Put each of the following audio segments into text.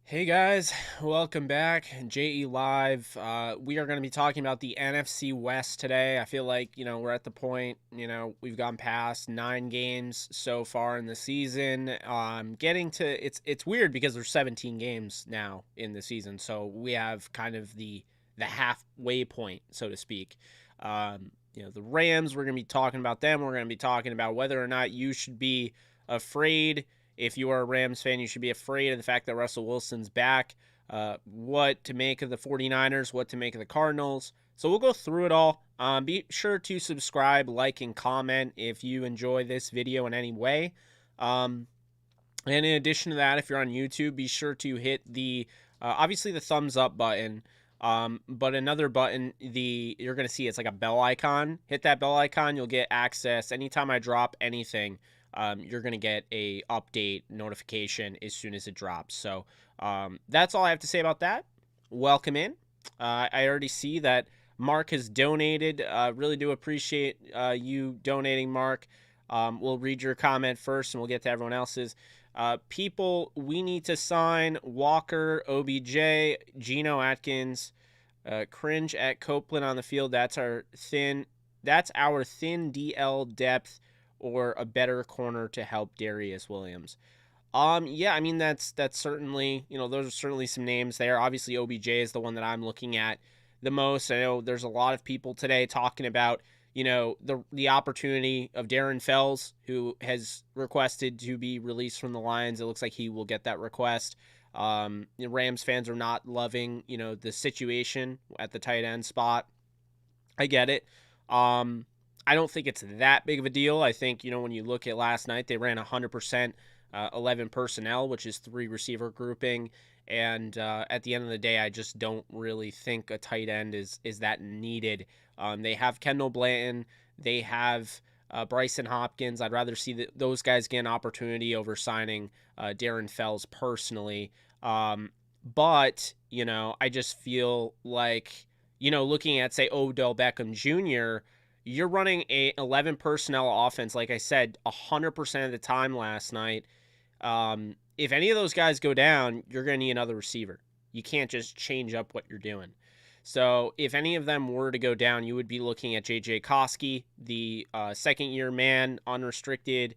Hey guys, welcome back. JE Live. We are going to be talking about the NFC West today. I feel like, we're at the point, we've gone past 9 games so far in the season. Getting to it's weird because there's 17 games now in the season. So we have kind of the halfway point, so to speak. The Rams, we're going to be talking about them. We're going to be talking about whether or not you should be afraid. If you are a Rams fan, you should be afraid of the fact that Russell Wilson's back. What to make of the 49ers, what to make of the Cardinals. So we'll go through it all. Be sure to subscribe, like, and comment if you enjoy this video in any way. And in addition to that, if you're on YouTube, be sure to hit the, obviously the thumbs up button. But another button, you're going to see it's like a bell icon. Hit that bell icon. You'll get access anytime I drop anything. You're going to get a update notification as soon as it drops. So that's all I have to say about that. Welcome in. I already see that Mark has donated. Really do appreciate you donating, Mark. We'll read your comment first, and we'll get to everyone else's. People we need to sign: Walker, OBJ, Geno Atkins, cringe at Copeland on the field. That's our thin DL depth, or a better corner to help Darius Williams. Yeah, I mean that's certainly, those are certainly some names there. Obviously OBJ is the one that I'm looking at the most. I know there's a lot of people today talking about, the opportunity of Darren Fells, who has requested to be released from the Lions. It looks like he will get that request. Rams fans are not loving, the situation at the tight end spot. I get it. I don't think it's that big of a deal. I think, when you look at last night, they ran 100% 11 personnel, which is 3 receiver grouping. And at the end of the day, I just don't really think a tight end is that needed. They have Kendall Blanton. They have Bryson Hopkins. I'd rather see those guys get an opportunity over signing Darren Fells personally. But, I just feel like, looking at, say, Odell Beckham Jr., you're running a 11 personnel offense, like I said, 100% of the time last night. If any of those guys go down, you're going to need another receiver. You can't just change up what you're doing. So if any of them were to go down, you would be looking at J.J. Koski, the second-year man, undrafted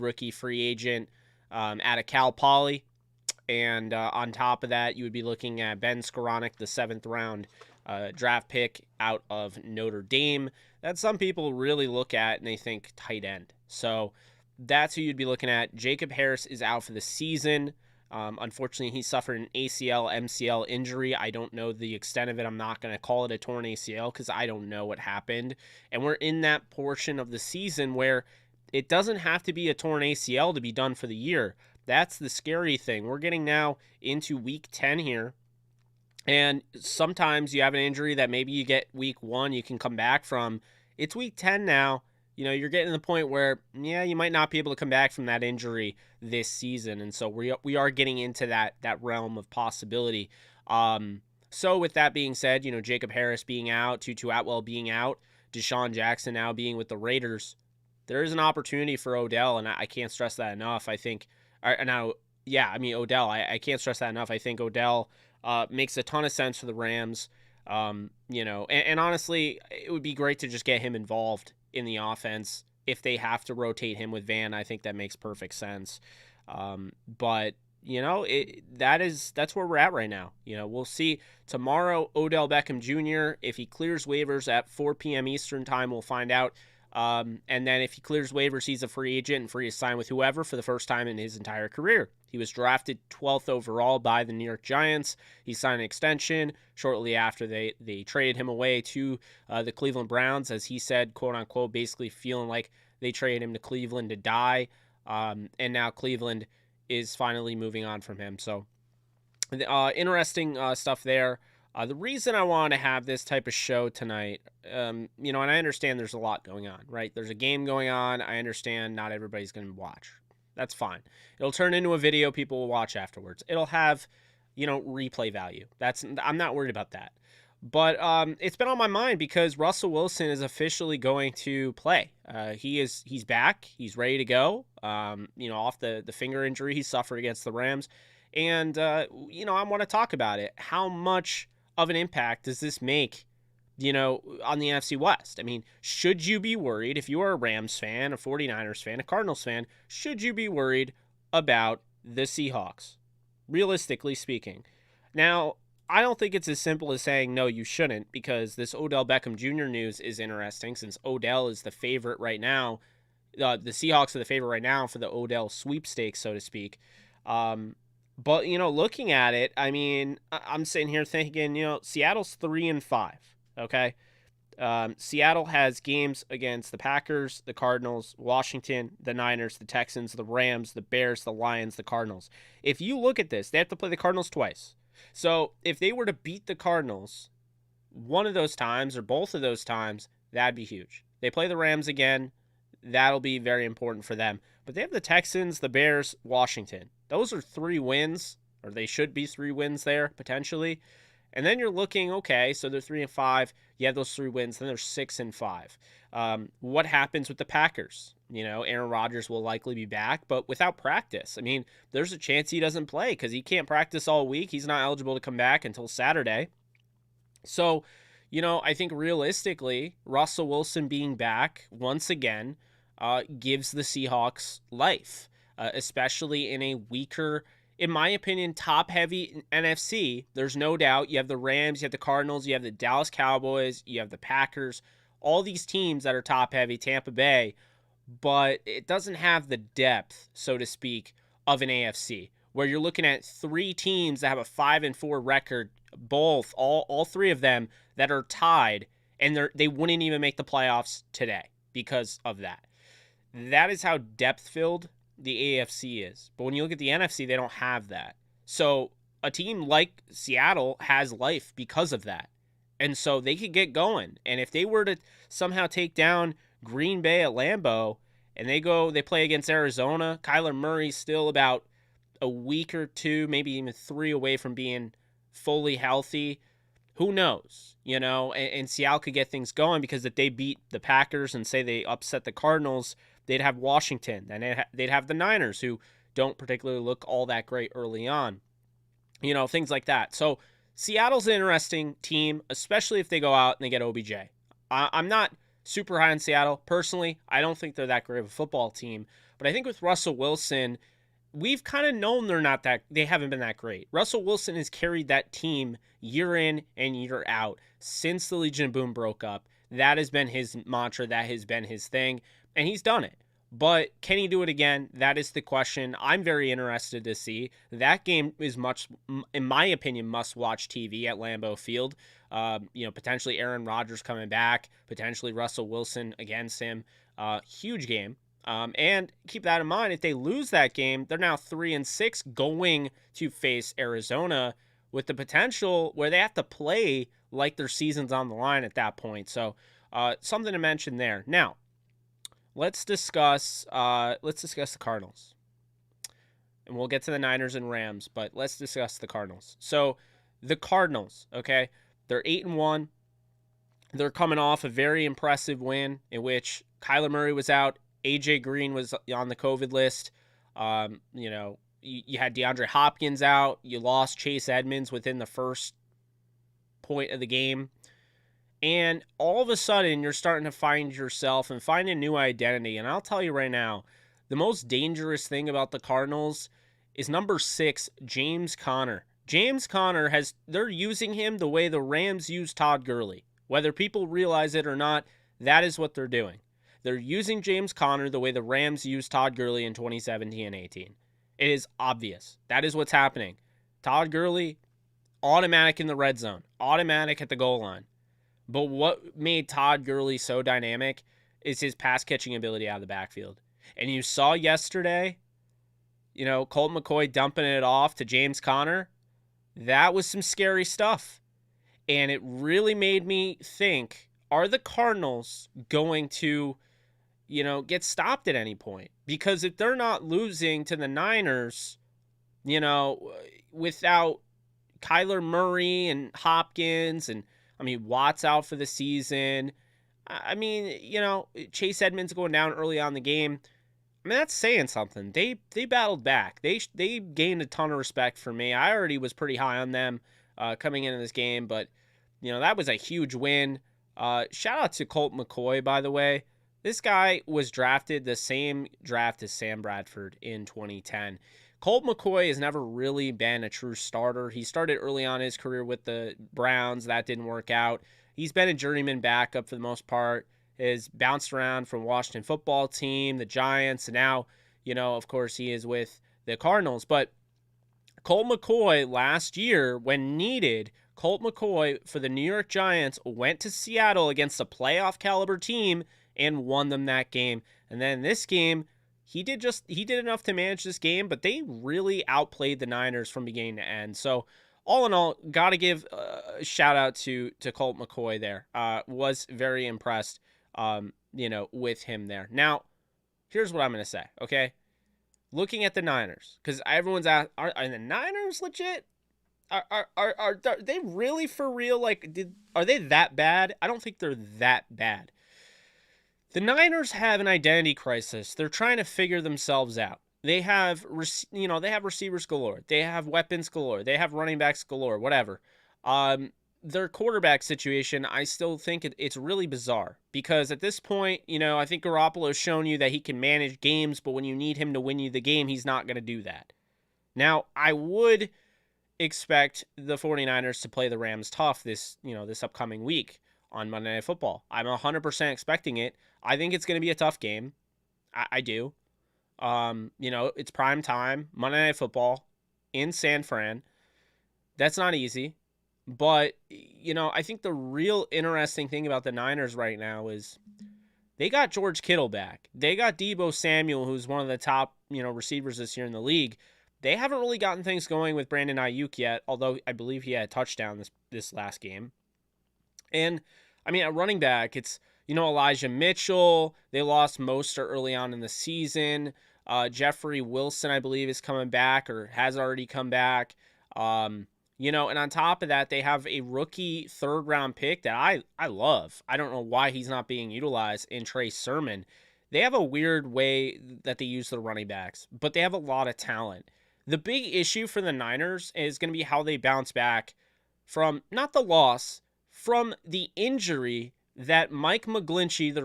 rookie free agent out of Cal Poly. And on top of that, you would be looking at Ben Skoranek, the 7th-round draft pick out of Notre Dame that some people really look at and they think tight end. So that's who you'd be looking at. Jacob Harris is out for the season. Unfortunately, he suffered an ACL, MCL injury. I don't know the extent of it. I'm not going to call it a torn ACL because I don't know what happened. And we're in that portion of the season where it doesn't have to be a torn ACL to be done for the year. That's the scary thing. We're getting now into week 10 here. And sometimes you have an injury that maybe you get week 1, you can come back from. It's week 10 now. You're getting to the point where, you might not be able to come back from that injury this season. And so we are getting into that realm of possibility. So with that being said, Jacob Harris being out, Tutu Atwell being out, Deshaun Jackson now being with the Raiders, there is an opportunity for Odell, and I can't stress that enough. I think, Odell, I can't stress that enough. I think Odell makes a ton of sense for the Rams. And honestly, it would be great to just get him involved in the offense. If they have to rotate him with Van, I think that makes perfect sense. But that's where we're at right now. We'll see tomorrow. Odell Beckham Jr., if he clears waivers at 4 p.m. Eastern time, we'll find out. And then if he clears waivers, he's a free agent and free to sign with whoever for the first time in his entire career. He was drafted 12th overall by the New York Giants. He signed an extension shortly after they traded him away to the Cleveland Browns, as he said, quote unquote, basically feeling like they traded him to Cleveland to die. And now Cleveland is finally moving on from him. So interesting stuff there. The reason I want to have this type of show tonight, and I understand there's a lot going on, right? There's a game going on. I understand not everybody's going to watch. That's fine. It'll turn into a video people will watch afterwards. It'll have, replay value. I'm not worried about that. But it's been on my mind because Russell Wilson is officially going to play. He's back. He's ready to go. Off the finger injury he suffered against the Rams. And, I want to talk about it. How much of an impact does this make, on the NFC West? I mean, should you be worried if you are a Rams fan, a 49ers fan, a Cardinals fan, should you be worried about the Seahawks? Realistically speaking. Now, I don't think it's as simple as saying, no, you shouldn't, because this Odell Beckham Jr. news is interesting since Odell is the favorite right now. The Seahawks are the favorite right now for the Odell sweepstakes, so to speak. But, looking at it, I mean, I'm sitting here thinking, Seattle's 3-5, okay? Seattle has games against the Packers, the Cardinals, Washington, the Niners, the Texans, the Rams, the Bears, the Lions, the Cardinals. If you look at this, they have to play the Cardinals twice. So if they were to beat the Cardinals one of those times or both of those times, that'd be huge. They play the Rams again. That'll be very important for them. But they have the Texans, the Bears, Washington. Those are 3 wins, or they should be 3 wins there, potentially. And then you're looking, okay, so they're 3-5. You have those 3 wins, then they're 6-5. What happens with the Packers? Aaron Rodgers will likely be back, but without practice. I mean, there's a chance he doesn't play because he can't practice all week. He's not eligible to come back until Saturday. So, I think realistically, Russell Wilson being back once again gives the Seahawks life, especially in a weaker, in my opinion, top-heavy NFC. There's no doubt. You have the Rams, you have the Cardinals, you have the Dallas Cowboys, you have the Packers, all these teams that are top-heavy, Tampa Bay, but it doesn't have the depth, so to speak, of an AFC, where you're looking at 3 teams that have a 5-4 record, all 3 of them that are tied, and they wouldn't even make the playoffs today because of that. That is how depth-filled the AFC is. But when you look at the NFC, they don't have that. So a team like Seattle has life because of that. And so they could get going. And if they were to somehow take down Green Bay at Lambeau and they play against Arizona, Kyler Murray's still about a week or 2, maybe even 3 away from being fully healthy. Who knows? And Seattle could get things going because if they beat the Packers and say they upset the Cardinals, they'd have Washington. Then they'd have the Niners, who don't particularly look all that great early on. Things like that. So Seattle's an interesting team, especially if they go out and they get OBJ. I'm not super high on Seattle. Personally, I don't think they're that great of a football team. But I think with Russell Wilson, we've kind of known they haven't been that great. Russell Wilson has carried that team year in and year out since the Legion of Boom broke up. That has been his mantra. That has been his thing. And he's done it. But can he do it again? That is the question. I'm very interested to see. That game is much, in my opinion, must-watch TV at Lambeau Field. Potentially Aaron Rodgers coming back, potentially Russell Wilson against him. Huge game. And keep that in mind, if they lose that game, they're now 3-6 going to face Arizona with the potential where they have to play like their season's on the line at that point. So something to mention there. Now, let's discuss the Cardinals. And we'll get to the Niners and Rams, but let's discuss the Cardinals. So the Cardinals, okay, they're 8-1. They're coming off a very impressive win in which Kyler Murray was out. AJ Green was on the COVID list. You had DeAndre Hopkins out. You lost Chase Edmonds within the first point of the game. And all of a sudden, you're starting to find yourself and find a new identity. And I'll tell you right now, the most dangerous thing about the Cardinals is number 6, James Conner. James Conner they're using him the way the Rams use Todd Gurley. Whether people realize it or not, that is what they're doing. They're using James Conner the way the Rams used Todd Gurley in 2017 and 18. It is obvious. That is what's happening. Todd Gurley, automatic in the red zone, automatic at the goal line. But what made Todd Gurley so dynamic is his pass-catching ability out of the backfield. And you saw yesterday, Colt McCoy dumping it off to James Conner. That was some scary stuff. And it really made me think, are the Cardinals going to, get stopped at any point? Because if they're not losing to the Niners, without Kyler Murray and Hopkins and I mean, Watt's out for the season. I mean, Chase Edmonds going down early on in the game. I mean, that's saying something. They battled back. They gained a ton of respect for me. I already was pretty high on them coming into this game, but that was a huge win. Shout out to Colt McCoy, by the way. This guy was drafted the same draft as Sam Bradford in 2010. Colt McCoy has never really been a true starter. He started early on in his career with the Browns. That didn't work out. He's been a journeyman backup for the most part. Has bounced around from Washington football team, the Giants, and now, of course, he is with the Cardinals. But Colt McCoy last year, when needed, Colt McCoy for the New York Giants went to Seattle against a playoff caliber team and won them that game. And then this game, he did enough to manage this game, but they really outplayed the Niners from beginning to end. So all in all, got to give a shout out to Colt McCoy there. Was very impressed, with him there. Now, here's what I'm going to say, okay? Looking at the Niners, because everyone's asked, are the Niners legit? Are they really for real? Like, are they that bad? I don't think they're that bad. The Niners have an identity crisis. They're trying to figure themselves out. They have, receivers galore. They have weapons galore. They have running backs galore, whatever. Their quarterback situation, I still think it's really bizarre because at this point, I think Garoppolo's shown you that he can manage games, but when you need him to win you the game, he's not going to do that. Now, I would expect the 49ers to play the Rams tough this upcoming week on Monday Night Football. I'm 100% expecting it. I think it's going to be a tough game. I do. It's prime time, Monday Night Football in San Fran. That's not easy. But, I think the real interesting thing about the Niners right now is they got George Kittle back. They got Deebo Samuel, who's one of the top, receivers this year in the league. They haven't really gotten things going with Brandon Ayuk yet, although I believe he had a touchdown this last game. And, at running back, it's, Elijah Mitchell. They lost Mostert early on in the season. Jeffrey Wilson, I believe, is coming back or has already come back. And on top of that, they have a rookie third-round pick that I love. I don't know why he's not being utilized in Trey Sermon. They have a weird way that they use the running backs, but they have a lot of talent. The big issue for the Niners is going to be how they bounce back from, not the loss, from the injury that Mike McGlinchey, the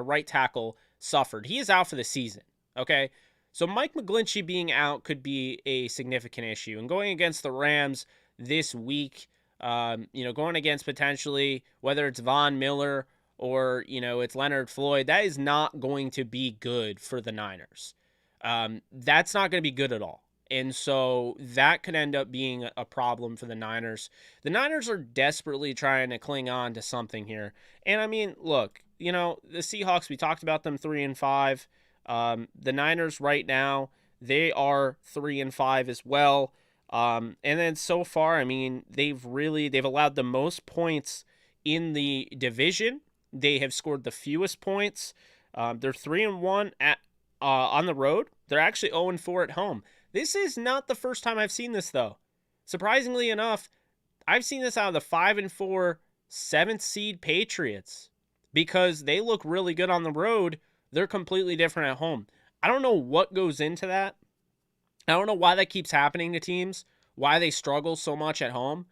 right tackle, suffered. He is out for the season, okay? So Mike McGlinchey being out could be a significant issue. And going against the Rams this week, going against potentially, whether it's Von Miller or, it's Leonard Floyd, that is not going to be good for the Niners. That's not going to be good at all. And so that could end up being a problem for the Niners. The Niners are desperately trying to cling on to something here. And look, the Seahawks, we talked about them 3-5. The Niners right now, they are 3-5 as well. And then so far, they've allowed the most points in the division. They have scored the fewest points. They're 3-1 on the road. They're actually 0-4 at home. This is not the first time I've seen this, though. Surprisingly enough, I've seen this out of the 5-4 7th seed Patriots because they look really good on the road. They're completely different at home. I don't know what goes into that. I don't know why that keeps happening to teams, why they struggle so much at home.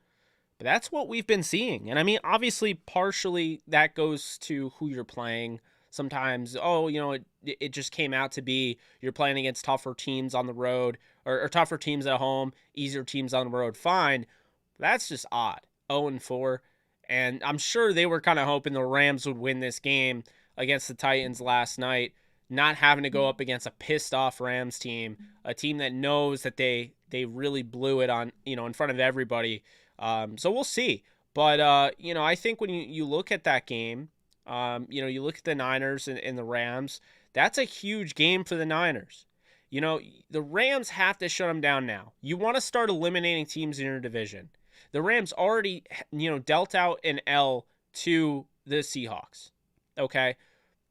But that's what we've been seeing. And obviously, partially that goes to who you're playing. Sometimes, it just came out to be you're playing against tougher teams on the road or tougher teams at home, easier teams on the road, fine. But that's just odd. 0-4. And I'm sure they were kind of hoping the Rams would win this game against the Titans last night, not having to go up against a pissed-off Rams team, a team that knows that they really blew it on, in front of everybody. So we'll see. But, I think when you look at that game, you look at the Niners and the Rams, that's a huge game for the Niners. The Rams have to shut them down now. You want to start eliminating teams in your division. The Rams already, dealt out an L to the Seahawks. Okay?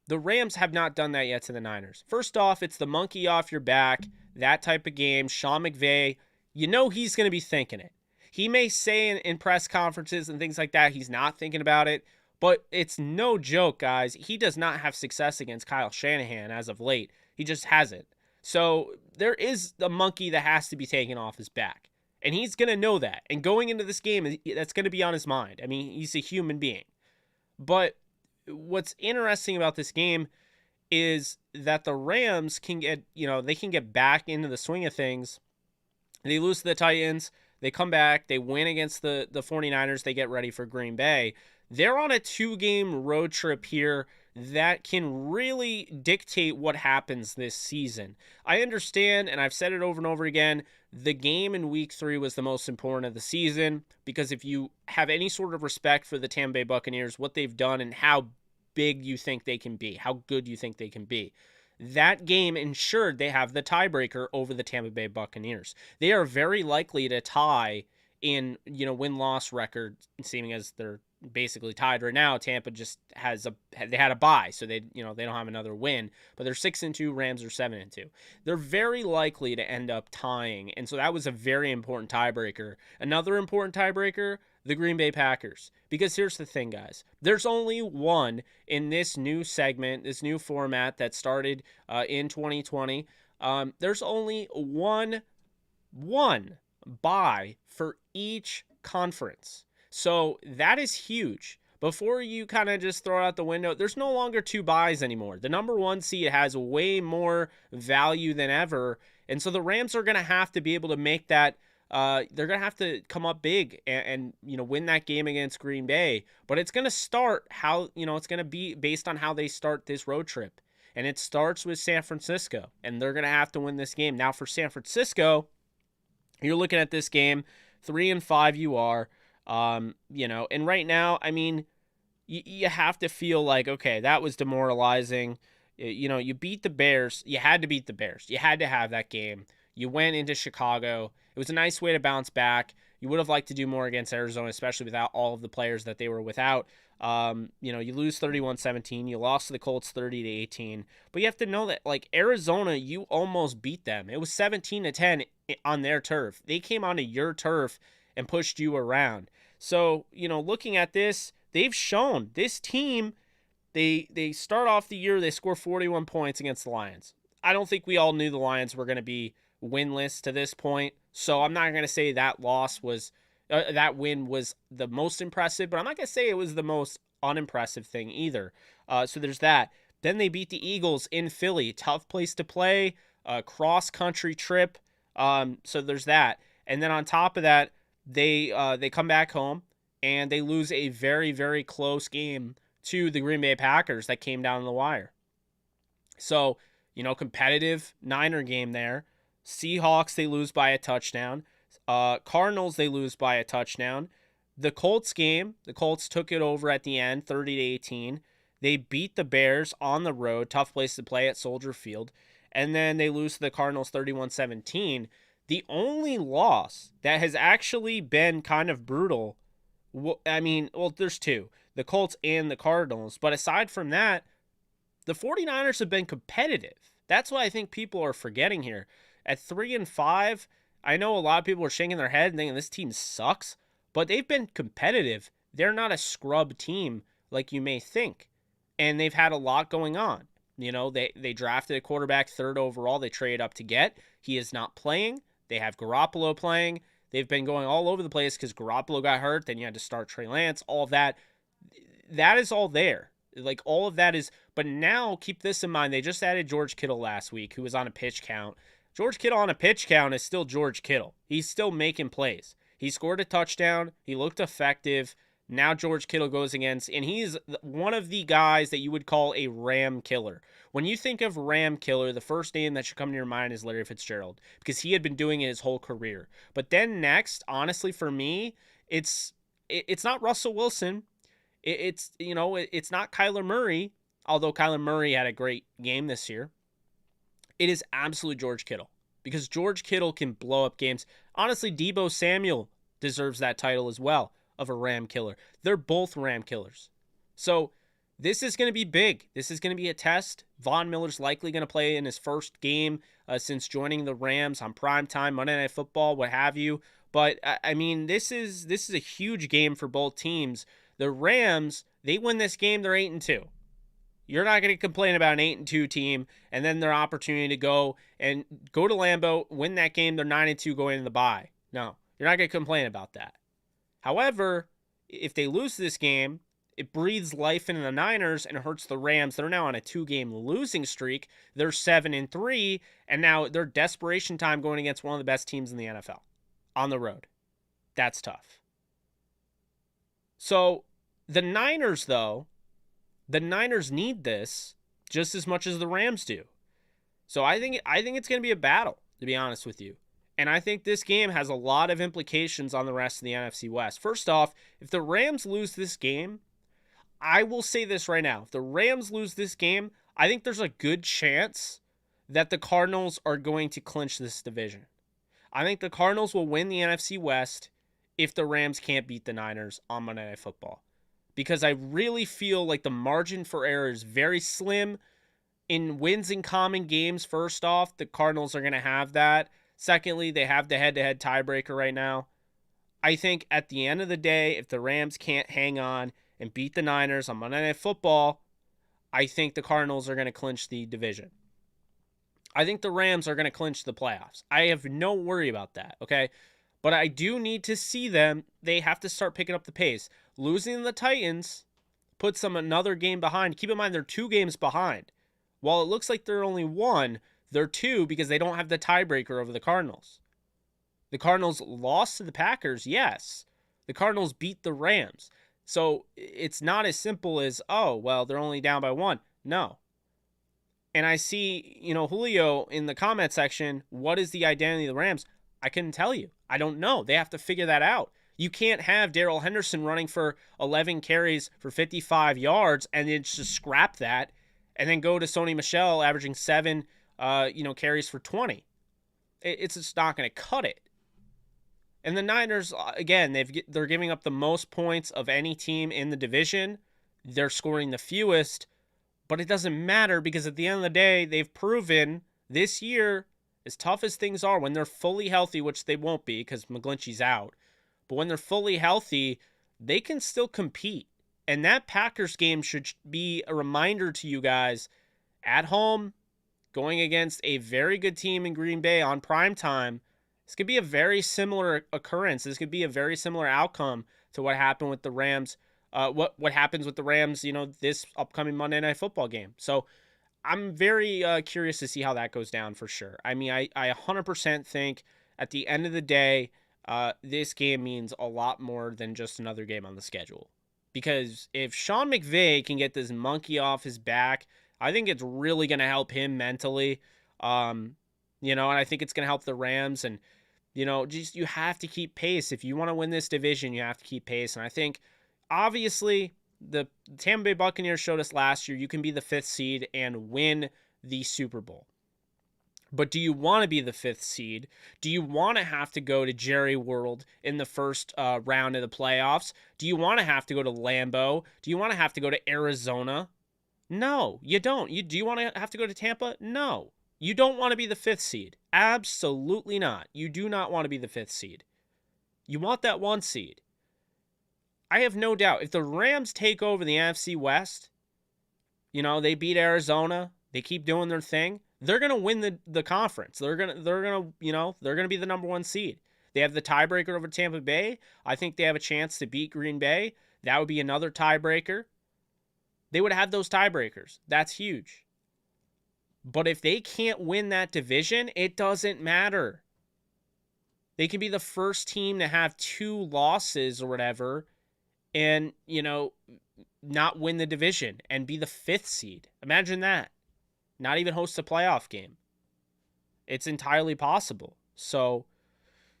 The Rams have not done that yet to the Niners. First off, it's the monkey off your back, that type of game. Sean McVay, he's going to be thinking it. He may say in press conferences and things like that, he's not thinking about it, but it's no joke, guys. He does not have success against Kyle Shanahan as of late. He just hasn't. So there is the monkey that has to be taken off his back. And he's going to know that. And going into this game, that's going to be on his mind. I mean, he's a human being. But what's interesting about this game is that the Rams can get, they can get back into the swing of things. They lose to the Titans. They come back. They win against the 49ers. They get ready for Green Bay. They're on a 2-game road trip here that can really dictate what happens this season. I understand, and I've said it over and over again, the game in week 3 was the most important of the season, because if you have any sort of respect for the Tampa Bay Buccaneers, what they've done and how big you think they can be, how good you think they can be, that game ensured they have the tiebreaker over the Tampa Bay Buccaneers. They are very likely to tie in, win-loss record, seeming as they're basically tied right now. Tampa just they had a bye, so they don't have another win, but they're 6-2, Rams are 7-2. They're very likely to end up tying, and so that was a very important tiebreaker. Another important tiebreaker, the Green Bay Packers, because here's the thing, guys, there's only one in this new segment, this new format that started in 2020. There's only one bye for each conference. So that is huge. Before you kind of just throw it out the window, there's no longer 2 buys anymore. The number 1 seed has way more value than ever. And so the Rams are going to have to be able to make that. They're going to have to come up big and win that game against Green Bay. But it's going to start it's going to be based on how they start this road trip. And it starts with San Francisco. And they're going to have to win this game. Now for San Francisco, you're looking at this game, 3-5 you are. And right now, I mean, you have to feel like, okay, that was demoralizing. You beat the Bears. You had to beat the Bears. You had to have that game. You went into Chicago. It was a nice way to bounce back. You would have liked to do more against Arizona, especially without all of the players that they were without. You lose 31-17. You lost to the Colts 30-18. But you have to know that, like, Arizona, you almost beat them. It was 17-10 on their turf. They came onto your turf and pushed you around. So, looking at this, they've shown this team, they start off the year, they score 41 points against the Lions. I don't think we all knew the Lions were going to be winless to this point. So I'm not going to say that that win was the most impressive, but I'm not going to say it was the most unimpressive thing either. So there's that. Then they beat the Eagles in Philly. Tough place to play, cross-country trip. So there's that. And then on top of that, they come back home and they lose a very, very close game to the Green Bay Packers that came down the wire. So, competitive Niner game there. Seahawks, they lose by a touchdown. Cardinals, they lose by a touchdown. The Colts game, the Colts took it over at the end, 30-18. They beat the Bears on the road, tough place to play at Soldier Field. And then they lose to the Cardinals 31-17. The only loss that has actually been kind of brutal, there's 2, the Colts and the Cardinals. But aside from that, the 49ers have been competitive. That's what I think people are forgetting here. At 3-5, I know a lot of people are shaking their head and thinking this team sucks, but they've been competitive. They're not a scrub team like you may think. And they've had a lot going on. They drafted a quarterback 3rd overall. They traded up to get. He is not playing. They have Garoppolo playing. They've been going all over the place because Garoppolo got hurt. Then you had to start Trey Lance. All of that. That is all there. Like, all of that is. But now, keep this in mind. They just added George Kittle last week, who was on a pitch count. George Kittle on a pitch count is still George Kittle. He's still making plays. He scored a touchdown. He looked effective. Now George Kittle goes against, and he's one of the guys that you would call a Ram killer. When you think of Ram killer, the first name that should come to your mind is Larry Fitzgerald, because he had been doing it his whole career. But then next, honestly, for me, it's not Russell Wilson. It's not Kyler Murray, although Kyler Murray had a great game this year. It is absolutely George Kittle, because George Kittle can blow up games. Honestly, Deebo Samuel deserves that title as well of a Ram killer. They're both Ram killers. So this is going to be big. This is going to be a test. Von Miller's likely going to play in his first game since joining the Rams on primetime, Monday Night Football, what have you. But I mean, this is a huge game for both teams. The Rams, they win this game, they're 8-2. You're not going to complain about an 8-2 team and then their opportunity to go to Lambeau, win that game, they're 9-2 going into the bye. No, you're not going to complain about that. However, if they lose this game, it breathes life into the Niners and hurts the Rams. They're now on a 2-game losing streak. They're 7-3, and now they're desperation time going against one of the best teams in the NFL on the road. That's tough. So the Niners, though, the Niners need this just as much as the Rams do. So I think it's going to be a battle, to be honest with you. And I think this game has a lot of implications on the rest of the NFC West. First off, if the Rams lose this game, I will say this right now. If the Rams lose this game, I think there's a good chance that the Cardinals are going to clinch this division. I think the Cardinals will win the NFC West if the Rams can't beat the Niners on Monday Night Football. Because I really feel like the margin for error is very slim. In wins in common games, first off, the Cardinals are going to have that. Secondly, they have the head-to-head tiebreaker right now. I think at the end of the day, if the Rams can't hang on and beat the Niners on Monday Night Football, I think the Cardinals are going to clinch the division. I think the Rams are going to clinch the playoffs. I have no worry about that, okay? But I do need to see them. They have to start picking up the pace. Losing the Titans puts them another game behind. Keep in mind, they're 2 games behind. While it looks like they're only 1, they're 2 because they don't have the tiebreaker over the Cardinals. The Cardinals lost to the Packers, yes. The Cardinals beat the Rams. So it's not as simple as, oh, well, they're only down by 1. No. And I see, Julio in the comment section, what is the identity of the Rams? I couldn't tell you. I don't know. They have to figure that out. You can't have Darrell Henderson running for 11 carries for 55 yards and then just scrap that and then go to Sony Michel averaging 7 carries for 20. It's just not going to cut it. And the Niners, again, they're giving up the most points of any team in the division. They're scoring the fewest, but it doesn't matter because at the end of the day, they've proven this year, as tough as things are, when they're fully healthy, which they won't be because McGlinchey's out, but when they're fully healthy, they can still compete. And that Packers game should be a reminder to you guys at home, going against a very good team in Green Bay on prime time. This could be a very similar occurrence. This could be a very similar outcome to what happened with the Rams. What happens with the Rams, this upcoming Monday Night Football game. So I'm very curious to see how that goes down for sure. I mean, I 100% think at the end of the day, this game means a lot more than just another game on the schedule. Because if Sean McVay can get this monkey off his back, I think it's really going to help him mentally. And I think it's going to help the Rams. And, just you have to keep pace. If you want to win this division, you have to keep pace. And I think, obviously, the Tampa Bay Buccaneers showed us last year you can be the 5th seed and win the Super Bowl. But do you want to be the 5th seed? Do you want to have to go to Jerry World in the first round of the playoffs? Do you want to have to go to Lambeau? Do you want to have to go to Arizona? No, you don't. Do you want to have to go to Tampa? No. You don't want to be the 5th seed. Absolutely not. You do not want to be the 5th seed. You want that 1 seed. I have no doubt if the Rams take over the NFC West, they beat Arizona, they keep doing their thing, they're going to win the conference. They're going to be the number 1 seed. They have the tiebreaker over Tampa Bay. I think they have a chance to beat Green Bay. That would be another tiebreaker. They would have those tiebreakers. That's huge. But if they can't win that division, it doesn't matter. They can be the first team to have 2 losses or whatever and, not win the division and be the 5th seed. Imagine that. Not even host a playoff game. It's entirely possible. So,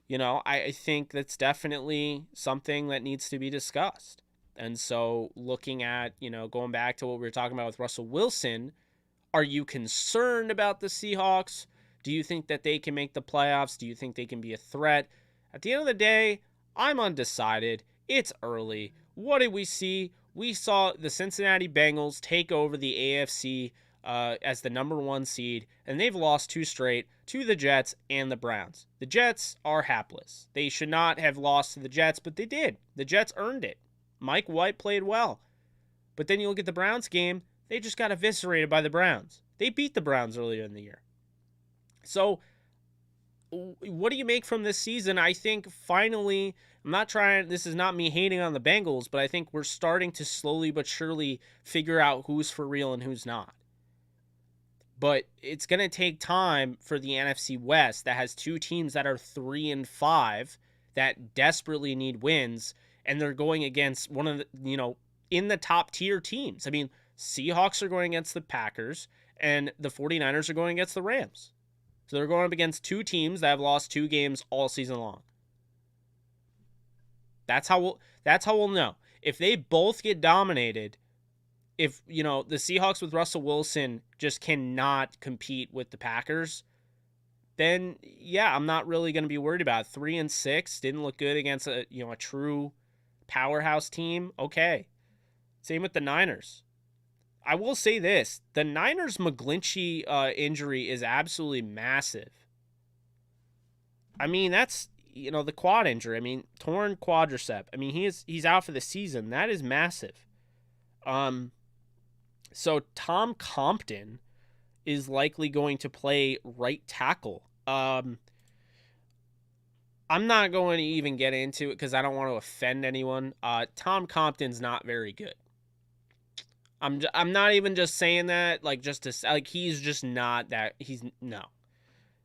I think that's definitely something that needs to be discussed. And so looking at, going back to what we were talking about with Russell Wilson, are you concerned about the Seahawks? Do you think that they can make the playoffs? Do you think they can be a threat? At the end of the day, I'm undecided. It's early. What did we see? We saw the Cincinnati Bengals take over the AFC as the number 1 seed, and they've lost 2 straight to the Jets and the Browns. The Jets are hapless. They should not have lost to the Jets, but they did. The Jets earned it. Mike White played well. But then you look at the Browns game, they just got eviscerated by the Browns. They beat the Browns earlier in the year. So what do you make from this season? I think finally, this is not me hating on the Bengals, but I think we're starting to slowly but surely figure out who's for real and who's not. But it's going to take time for the NFC West that has 2 teams that are 3-5 that desperately need wins, and they're going against one of the, in the top tier teams. I mean, Seahawks are going against the Packers, and the 49ers are going against the Rams. So they're going up against 2 teams that have lost 2 games all season long. That's how we'll know. If they both get dominated, if, the Seahawks with Russell Wilson just cannot compete with the Packers, then, yeah, I'm not really going to be worried about it. 3-6 didn't look good against a true powerhouse team. Okay. Same with the Niners. I will say this. The Niners' McGlinchey injury is absolutely massive. I mean, that's, the quad injury. I mean, torn quadricep. I mean, he's out for the season. That is massive. So Tom Compton is likely going to play right tackle. I'm not going to even get into it because I don't want to offend anyone. Tom Compton's not very good. I'm not even just saying that he's just not that. No.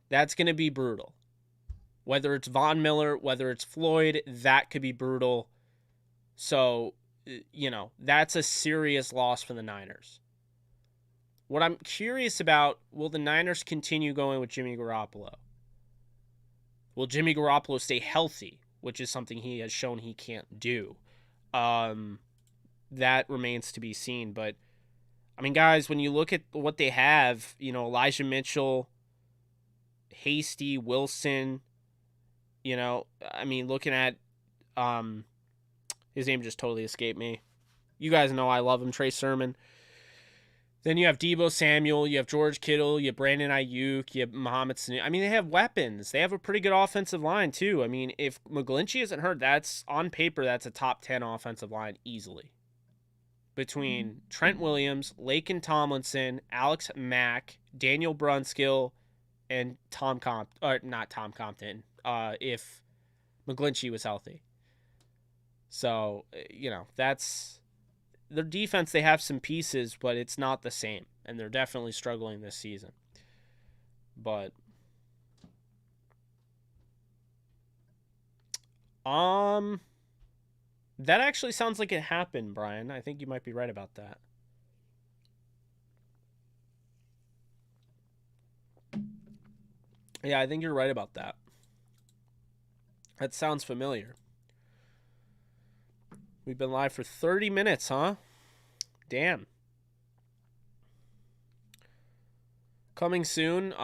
That's going to be brutal. Whether it's Von Miller, whether it's Floyd, that could be brutal. So, that's a serious loss for the Niners. What I'm curious about, will the Niners continue going with Jimmy Garoppolo? Will Jimmy Garoppolo stay healthy, which is something he has shown he can't do? That remains to be seen. But, I mean, guys, when you look at what they have, Elijah Mitchell, Hasty, Wilson, looking at, his name just totally escaped me. You guys know I love him, Trey Sermon. Then you have Deebo Samuel, you have George Kittle, you have Brandon Ayuk, you have Mohamed Sanu. I mean, they have weapons. They have a pretty good offensive line, too. I mean, if McGlinchey isn't hurt, that's, on paper, that's a top 10 offensive line easily. Between Trent Williams, Laken Tomlinson, Alex Mack, Daniel Brunskill, and not Tom Compton, if McGlinchey was healthy. So, that's... Their defense, they have some pieces, but it's not the same. And they're definitely struggling this season. But that actually sounds like it happened, Brian. I think you might be right about that. Yeah, I think you're right about that. That sounds familiar. We've been live for 30 minutes, huh? Damn. Coming soon.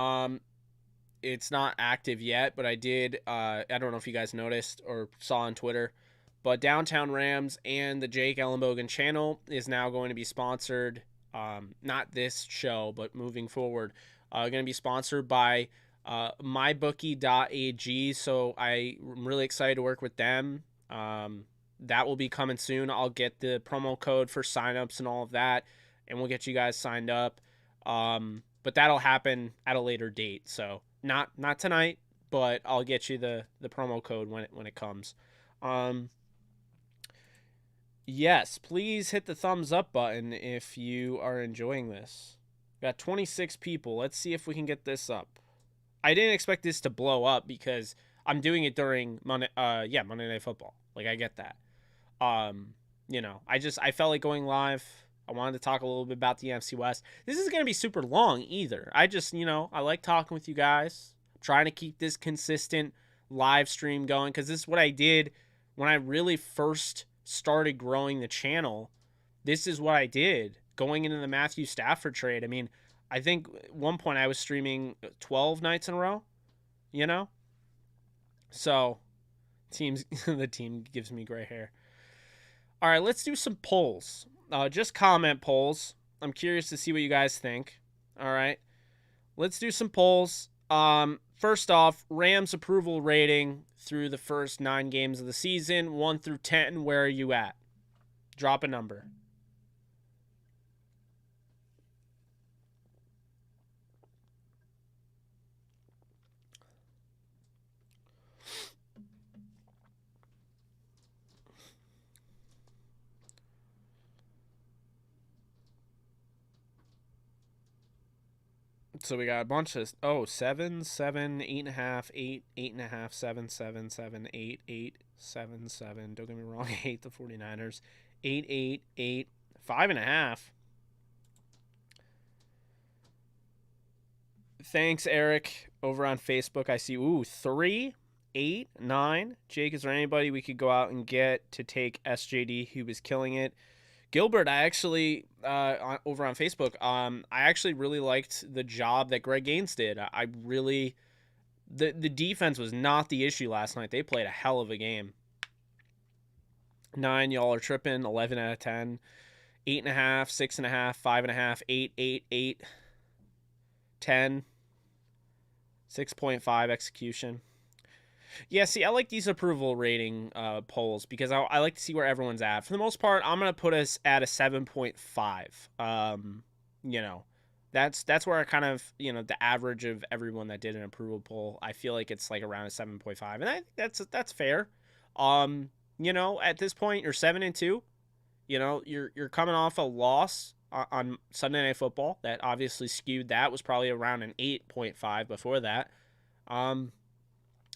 It's not active yet, but I did. I don't know if you guys noticed or saw on Twitter, but Downtown Rams and the Jake Ellenbogen channel is now going to be sponsored. Not this show, but moving forward, going to be sponsored by mybookie.ag. So I'm really excited to work with them. That will be coming soon. I'll get the promo code for signups and all of that, and we'll get you guys signed up. But that'll happen at a later date. So not tonight, but I'll get you the promo code when it comes. Yes, please hit the thumbs up button if you are enjoying this. Got 26 people. Let's see if we can get this up. I didn't expect this to blow up because I'm doing it during Monday Night Football. Like, I get that. I felt like going live. I wanted to talk a little bit about the NFC West. This isn't going to be super long either. I just, I like talking with you guys. I'm trying to keep this consistent live stream going because this is what I did when I really first started growing the channel. This is what I did going into the Matthew Stafford trade. I mean, I think at one point I was streaming 12 nights in a row, So the team gives me gray hair. All right, let's do some polls. Just comment polls. I'm curious to see what you guys think. All right. Let's do some polls. First off, Rams approval rating through the first 9 games of the season, 1 through 10. Where are you at? Drop a number. So we got a bunch of 7, 7, 8.5, 8, 8.5, 7, 7, 7, 8, 8, 7, 7. Don't get me wrong, I hate the 49ers. 8, 8, 8, 5.5. Thanks, Eric. Over on Facebook, I see 3, 8, 9. Jake, is there anybody we could go out and get to take SJD? He was killing it. Gilbert, I actually, over on Facebook, I actually really liked the job that Greg Gaines did. I really, the defense was not the issue last night. They played a hell of a game. 9, y'all are tripping. 11 out of 10. 8.5, 6.5, 5.5, 8, 8, 8, 10. 6.5 execution. Yeah, see, I like these approval rating polls because I like to see where everyone's at. For the most part, I'm going to put us at a 7.5. You know, that's where I kind of, the average of everyone that did an approval poll, I feel like it's like around a 7.5. And I think that's fair. At this point, you're 7-2. You're coming off a loss on Sunday Night Football that obviously skewed that. Was probably around an 8.5 before that.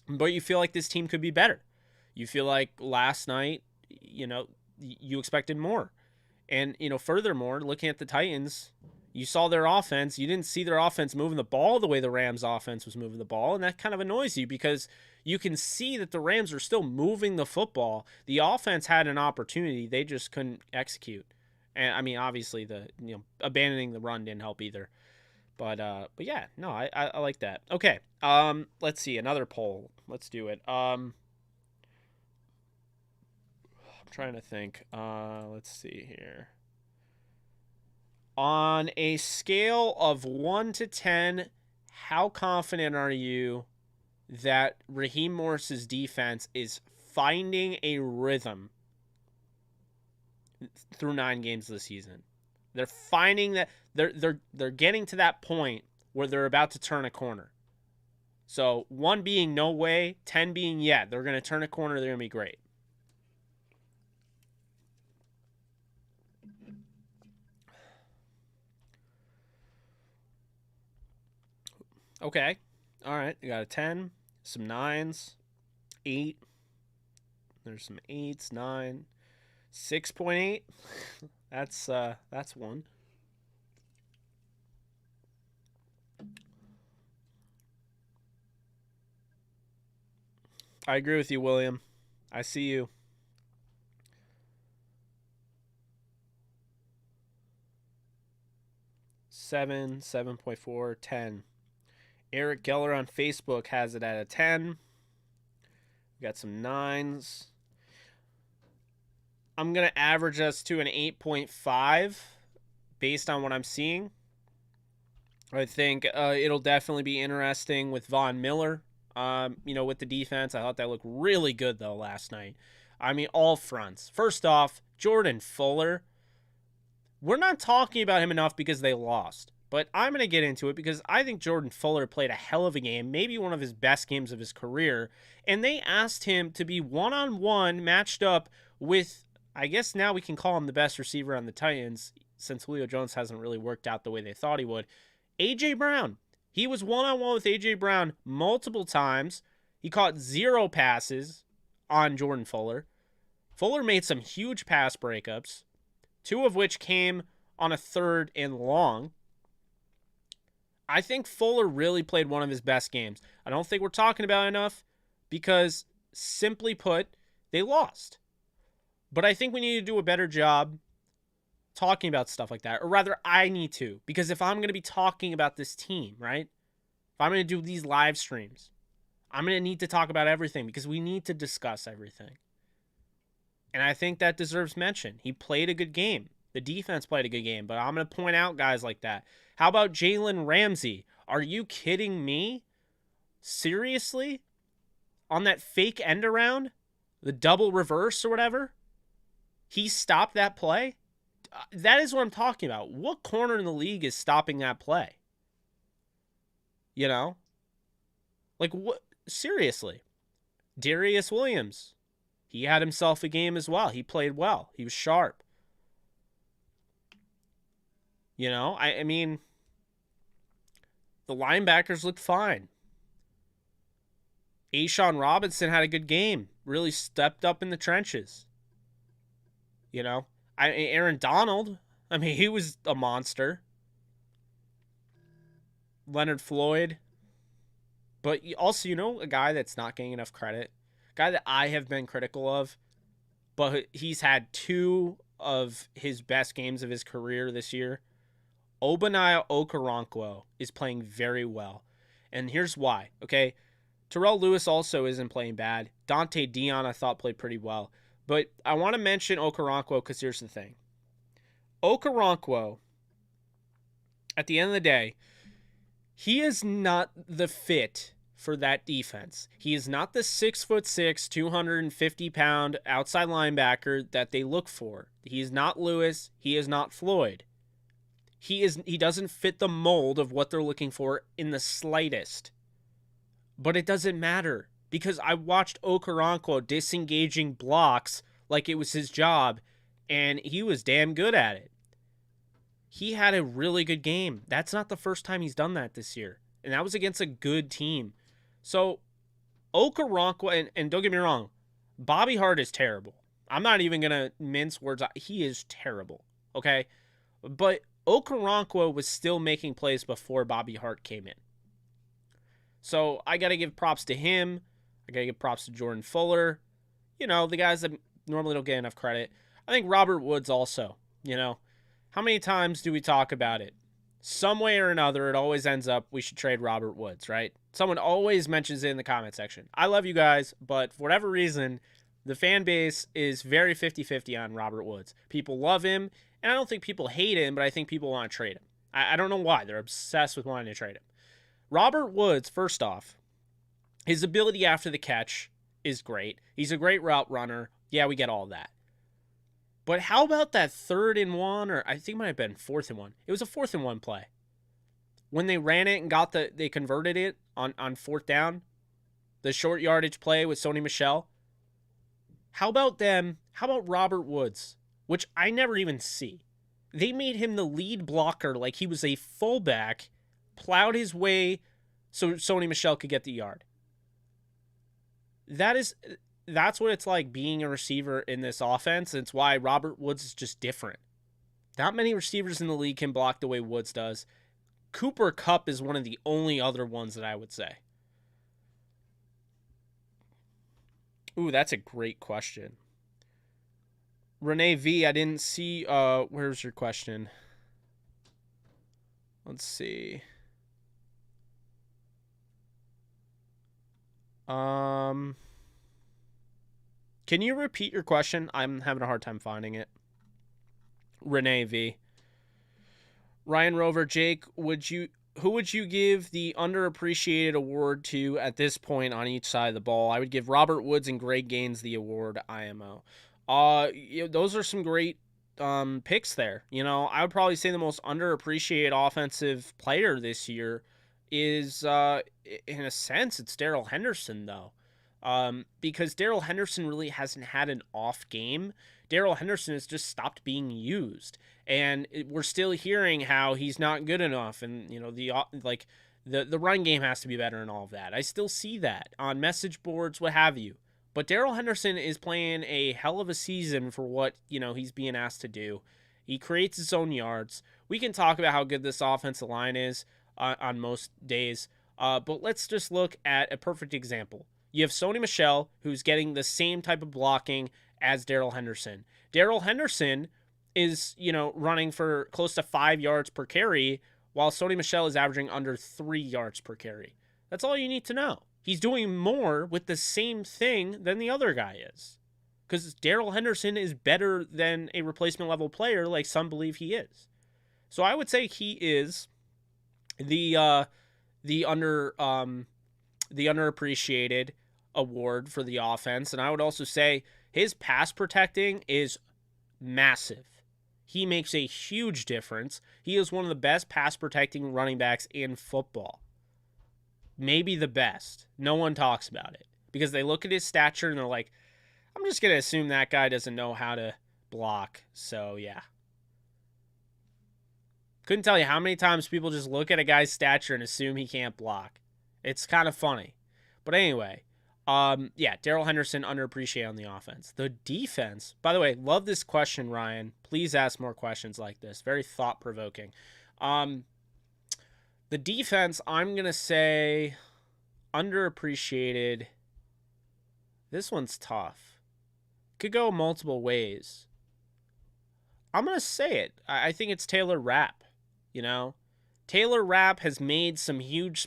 But you feel like this team could be better. You feel like last night, you expected more. And, furthermore, looking at the Titans, you saw their offense. You didn't see their offense moving the ball the way the Rams offense was moving the ball. And that kind of annoys you because you can see that the Rams are still moving the football. The offense had an opportunity. They just couldn't execute. And, I mean, obviously, abandoning the run didn't help either. But yeah, no, I like that. Okay, let's see, another poll. Let's do it. I'm trying to think. Let's see here. On a scale of 1 to 10, how confident are you that Raheem Morris's defense is finding a rhythm through 9 games of the season? They're finding that they're getting to that point where they're about to turn a corner. So 1 being no way, 10 being yeah, they're going to turn a corner, they're going to be great. Okay. All right, you got a 10, some 9s, 8. There's some 8s, 9, 6.8. That's 1. I agree with you, William. I see you. Seven, 7.4, 10. Eric Geller on Facebook has it at a 10. We got some 9s. I'm going to average us to an 8.5 based on what I'm seeing. I think it'll definitely be interesting with Von Miller, with the defense. I thought that looked really good, though, last night. I mean, all fronts. First off, Jordan Fuller. We're not talking about him enough because they lost. But I'm going to get into it because I think Jordan Fuller played a hell of a game, maybe one of his best games of his career. And they asked him to be one-on-one matched up with, I guess now we can call him the best receiver on the Titans since Julio Jones hasn't really worked out the way they thought he would. A.J. Brown. He was one-on-one with A.J. Brown multiple times. He caught 0 passes on Jordan Fuller. Fuller made some huge pass breakups, 2 of which came on a 3rd and long. I think Fuller really played one of his best games. I don't think we're talking about it enough because, simply put, they lost. But I think we need to do a better job talking about stuff like that. Or rather, I need to. Because if I'm going to be talking about this team, right? If I'm going to do these live streams, I'm going to need to talk about everything because we need to discuss everything. And I think that deserves mention. He played a good game. The defense played a good game, but I'm going to point out guys like that. How about Jalen Ramsey? Are you kidding me? Seriously? On that fake end around? The double reverse or whatever? He stopped that play? That is what I'm talking about. What corner in the league is stopping that play? You know? Like, what? Seriously. Darius Williams. He had himself a game as well. He played well. He was sharp. You know, I mean, the linebackers looked fine. A'Shawn Robinson had a good game. Really stepped up in the trenches. You know, Aaron Donald, I mean, he was a monster. Leonard Floyd. But also, you know, a guy that's not getting enough credit. A guy that I have been critical of. But he's had 2 of his best games of his career this year. Ogbonnaya Okoronkwo is playing very well. And here's why, okay? Terrell Lewis also isn't playing bad. Dante Dion, I thought, played pretty well. But I want to mention Okoronkwo because here's the thing. Okoronkwo, at the end of the day, he is not the fit for that defense. He is not the 6'6", 250-pound outside linebacker that they look for. He is not Lewis. He is not Floyd. He doesn't fit the mold of what they're looking for in the slightest. But it doesn't matter because I watched Okoronkwo disengaging blocks like it was his job, and he was damn good at it. He had a really good game. That's not the first time he's done that this year, and that was against a good team. So Okoronkwo, and don't get me wrong, Bobby Hart is terrible. I'm not even going to mince words. He is terrible, okay? But Okoronkwo was still making plays before Bobby Hart came in. So I got to give props to him. I got to give props to Jordan Fuller. You know, the guys that normally don't get enough credit. I think Robert Woods also, you know. How many times do we talk about it? Some way or another, it always ends up we should trade Robert Woods, right? Someone always mentions it in the comment section. I love you guys, but for whatever reason, the fan base is very 50-50 on Robert Woods. People love him, and I don't think people hate him, but I think people want to trade him. I don't know why. They're obsessed with wanting to trade him. Robert Woods, first off, his ability after the catch is great. He's a great route runner. Yeah, we get all that. But how about that 3rd and 1, or I think it might have been 4th and 1. It was a 4th and 1 play. When they ran it and they converted it on 4th down, the short yardage play with Sony Michel. How about them? How about Robert Woods, which I never even see. They made him the lead blocker like he was a fullback, plowed his way so Sony Michel could get the yard. That's what it's like being a receiver in this offense. It's why Robert Woods is just different. Not many receivers in the league can block the way Woods does. Cooper Kupp is one of the only other ones that I would say. Ooh, that's a great question. Renee V, I didn't see, where's your question? Let's see. Can you repeat your question? I'm having a hard time finding it. Renee V. Ryan Rover, Jake, who would you give the underappreciated award to at this point on each side of the ball? I would give Robert Woods and Greg Gaines the award, IMO. Those are some great picks there. You know, I would probably say the most underappreciated offensive player this year is, in a sense, it's Darrell Henderson, though. Because Darrell Henderson really hasn't had an off game. Darrell Henderson has just stopped being used. And we're still hearing how he's not good enough. And, you know, the run game has to be better and all of that. I still see that on message boards, what have you. But Darrell Henderson is playing a hell of a season for what, you know, he's being asked to do. He creates his own yards. We can talk about how good this offensive line is on most days. But let's just look at a perfect example. You have Sony Michel, who's getting the same type of blocking as Darrell Henderson. Darrell Henderson is, you know, running for close to 5 yards per carry, while Sony Michel is averaging under 3 yards per carry. That's all you need to know. He's doing more with the same thing than the other guy is. because Darrell Henderson is better than a replacement level player like some believe he is. So I would say he is the underappreciated award for the offense. And I would also say his pass protecting is massive. He makes a huge difference. He is one of the best pass protecting running backs in football. Maybe the best. No one talks about it because they look at his stature and they're like, I'm just going to assume that guy doesn't know how to block. So, yeah. Couldn't tell you how many times people just look at a guy's stature and assume he can't block. It's kind of funny. But anyway, yeah, Darrell Henderson underappreciated on the offense. The defense, by the way, love this question, Ryan. Please ask more questions like this. Very thought-provoking. The defense, I'm going to say underappreciated. This one's tough. Could go multiple ways. I'm going to say it. I think it's Taylor Rapp, you know? Taylor Rapp has made some huge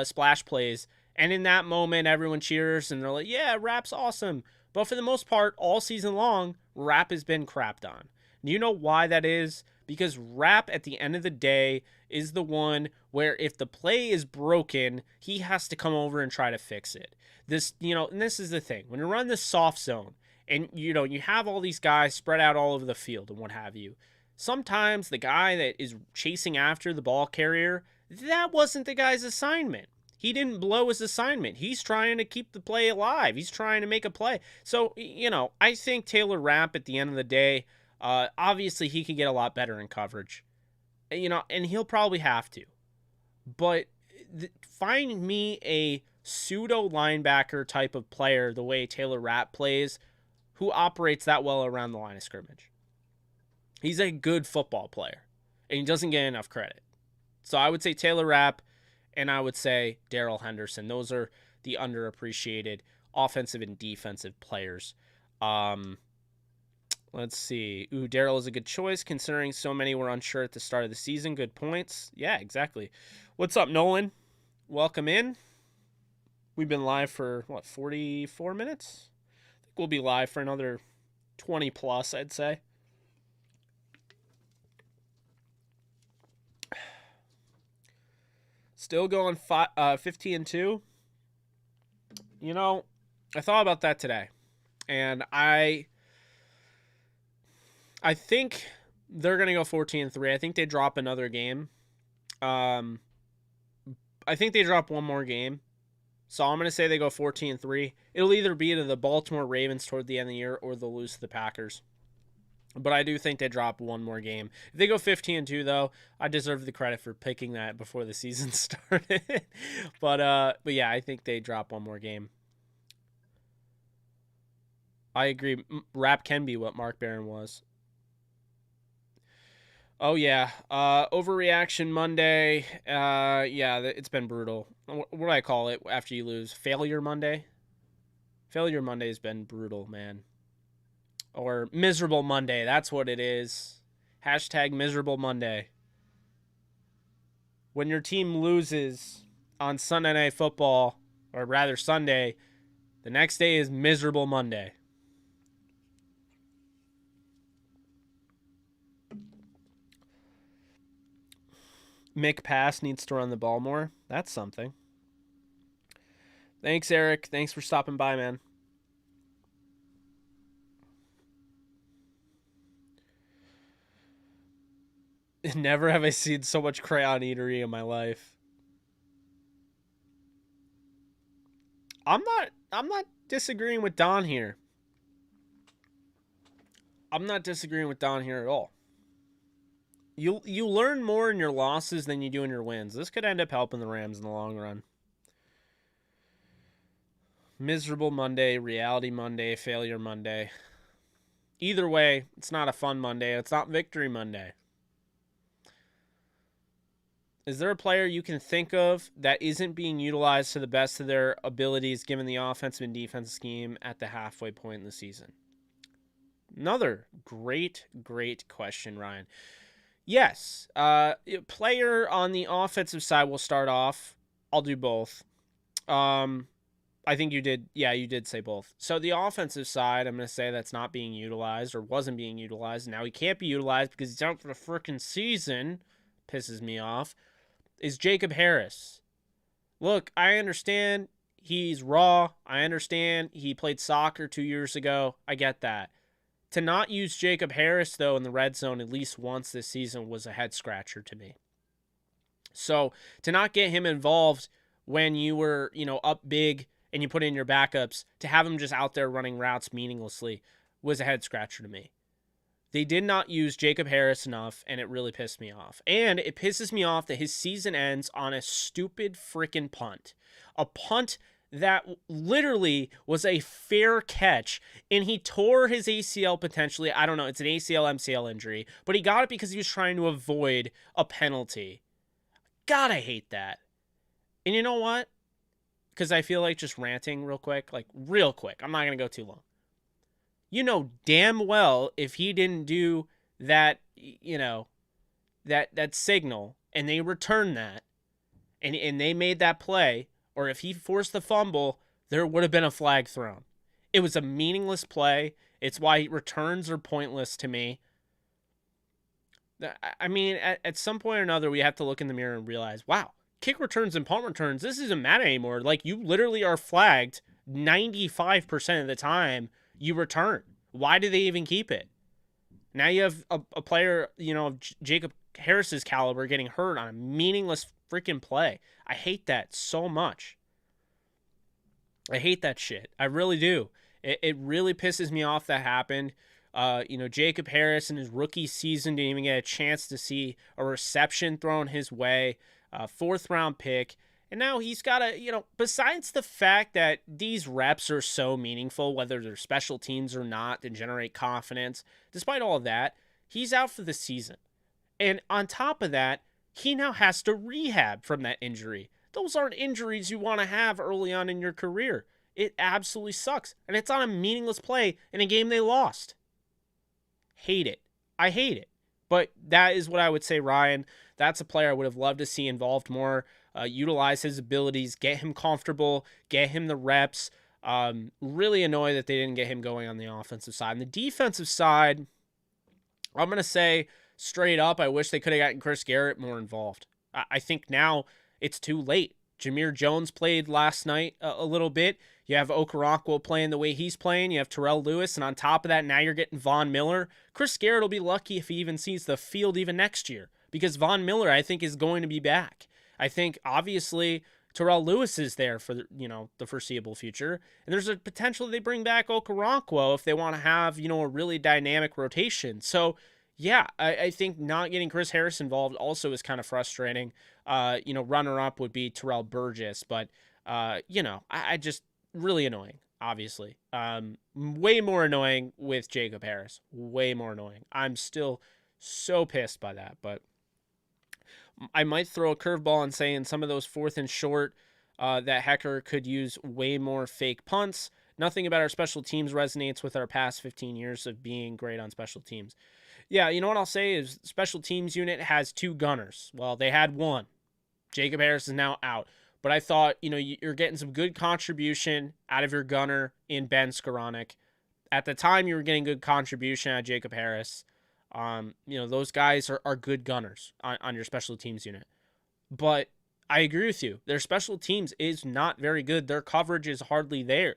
splash plays, and in that moment, everyone cheers, and they're like, yeah, Rapp's awesome. But for the most part, all season long, Rapp has been crapped on. Do you know why that is? Because Rapp, at the end of the day, is the one where if the play is broken, he has to come over and try to fix it. This, you know, and this is the thing. When you run the soft zone, and, you know, you have all these guys spread out all over the field and what have you, sometimes the guy that is chasing after the ball carrier, that wasn't the guy's assignment. He didn't blow his assignment. He's trying to keep the play alive. He's trying to make a play. So, you know, I think Taylor Rapp at the end of the day, obviously he could get a lot better in coverage. You know, and he'll probably have to. But find me a pseudo linebacker type of player the way Taylor Rapp plays who operates that well around the line of scrimmage. He's a good football player, and he doesn't get enough credit. So I would say Taylor Rapp, and I would say Darrell Henderson. Those are the underappreciated offensive and defensive players. Let's see. Ooh, Darrell is a good choice considering so many were unsure at the start of the season. Good points. Yeah, exactly. What's up, Nolan? Welcome in. We've been live for, 44 minutes? I think we'll be live for another 20 plus, I'd say. Still going 15-2. You know, I thought about that today, and I think they're going to go 14-3. I think they drop another game. I think they drop one more game. So I'm going to say they go 14-3. It'll either be to the Baltimore Ravens toward the end of the year or they'll lose to the Packers. But I do think they drop one more game. If they go 15-2, though, I deserve the credit for picking that before the season started. But yeah, I think they drop one more game. I agree. Rapp can be what Mark Barron was. Oh, yeah. Overreaction Monday. Yeah, it's been brutal. What do I call it after you lose? Failure Monday? Failure Monday has been brutal, man. Or Miserable Monday. That's what it is. Hashtag Miserable Monday. When your team loses on Sunday Night Football, or rather Sunday, the next day is Miserable Monday. Mick Pass needs to run the ball more. That's something. Thanks, Eric. Thanks for stopping by, man. Never have I seen so much crayon eatery in my life. I'm not disagreeing with Don here. I'm not disagreeing with Don here at all. You learn more in your losses than you do in your wins. This could end up helping the Rams in the long run. Miserable Monday, Reality Monday, Failure Monday. Either way, it's not a fun Monday. It's not Victory Monday. Is there a player you can think of that isn't being utilized to the best of their abilities given the offensive and defensive scheme at the halfway point in the season? Another great question, Ryan. Yes, player on the offensive side will start off. I'll do both. I think you did. Yeah, you did say both. So the offensive side, I'm going to say that's not being utilized or wasn't being utilized. Now he can't be utilized because he's out for the freaking season. Pisses me off. Is Jacob Harris. Look, I understand he's raw. I understand he played soccer 2 years ago. I get that. To not use Jacob Harris, though, in the red zone at least once this season was a head scratcher to me. So to not get him involved when you were, up big and you put in your backups, to have him just out there running routes meaninglessly was a head scratcher to me. They did not use Jacob Harris enough, and it really pissed me off. And it pisses me off that his season ends on a stupid freaking punt. A punt that literally was a fair catch, and he tore his ACL potentially. I don't know, it's an ACL-MCL injury, but he got it because he was trying to avoid a penalty. God, I hate that. And you know what? Because I feel like just ranting real quick. I'm not going to go too long. You know damn well if he didn't do that, that signal, and they returned that, and they made that play, or if he forced the fumble, there would have been a flag thrown. It was a meaningless play. It's why returns are pointless to me. I mean, at some point or another, we have to look in the mirror and realize, wow, kick returns and punt returns, this doesn't matter anymore. Like, you literally are flagged 95% of the time you return. Why do they even keep it? Now you have a player, Jacob Harris's caliber getting hurt on a meaningless freaking play. I hate that so much. I hate that shit. I really do. It really pisses me off that happened. Jacob Harris in his rookie season didn't even get a chance to see a reception thrown his way, fourth round pick. And now he's got besides the fact that these reps are so meaningful, whether they're special teams or not, to generate confidence, despite all of that, he's out for the season. And on top of that, he now has to rehab from that injury. Those aren't injuries you want to have early on in your career. It absolutely sucks. And it's on a meaningless play in a game they lost. Hate it. I hate it. But that is what I would say, Ryan. That's a player I would have loved to see involved more, utilize his abilities, get him comfortable, get him the reps. Really annoyed that they didn't get him going on the offensive side. On the defensive side, I'm going to say straight up, I wish they could have gotten Chris Garrett more involved. I think now it's too late. Jameer Jones played last night a little bit. You have Okoronkwo playing the way he's playing. You have Terrell Lewis. And on top of that, now you're getting Von Miller. Chris Garrett will be lucky if he even sees the field even next year, because Von Miller, I think, is going to be back. I think, obviously, Terrell Lewis is there for the foreseeable future. And there's a potential they bring back Okoronkwo if they want to have, a really dynamic rotation. So, yeah, I think not getting Chris Harris involved also is kind of frustrating. Runner-up would be Terrell Burgess, but, I just really annoying, obviously. Way more annoying with Jacob Harris. Way more annoying. I'm still so pissed by that, but I might throw a curveball and say in some of those fourth and short that Hecker could use way more fake punts. Nothing about our special teams resonates with our past 15 years of being great on special teams. Yeah, you know what I'll say is special teams unit has 2 gunners. Well, they had 1. Jacob Harris is now out. But I thought, you're getting some good contribution out of your gunner in Ben Skowronek. At the time, you were getting good contribution out of Jacob Harris. Those guys are good gunners on your special teams unit. But I agree with you. Their special teams is not very good. Their coverage is hardly there.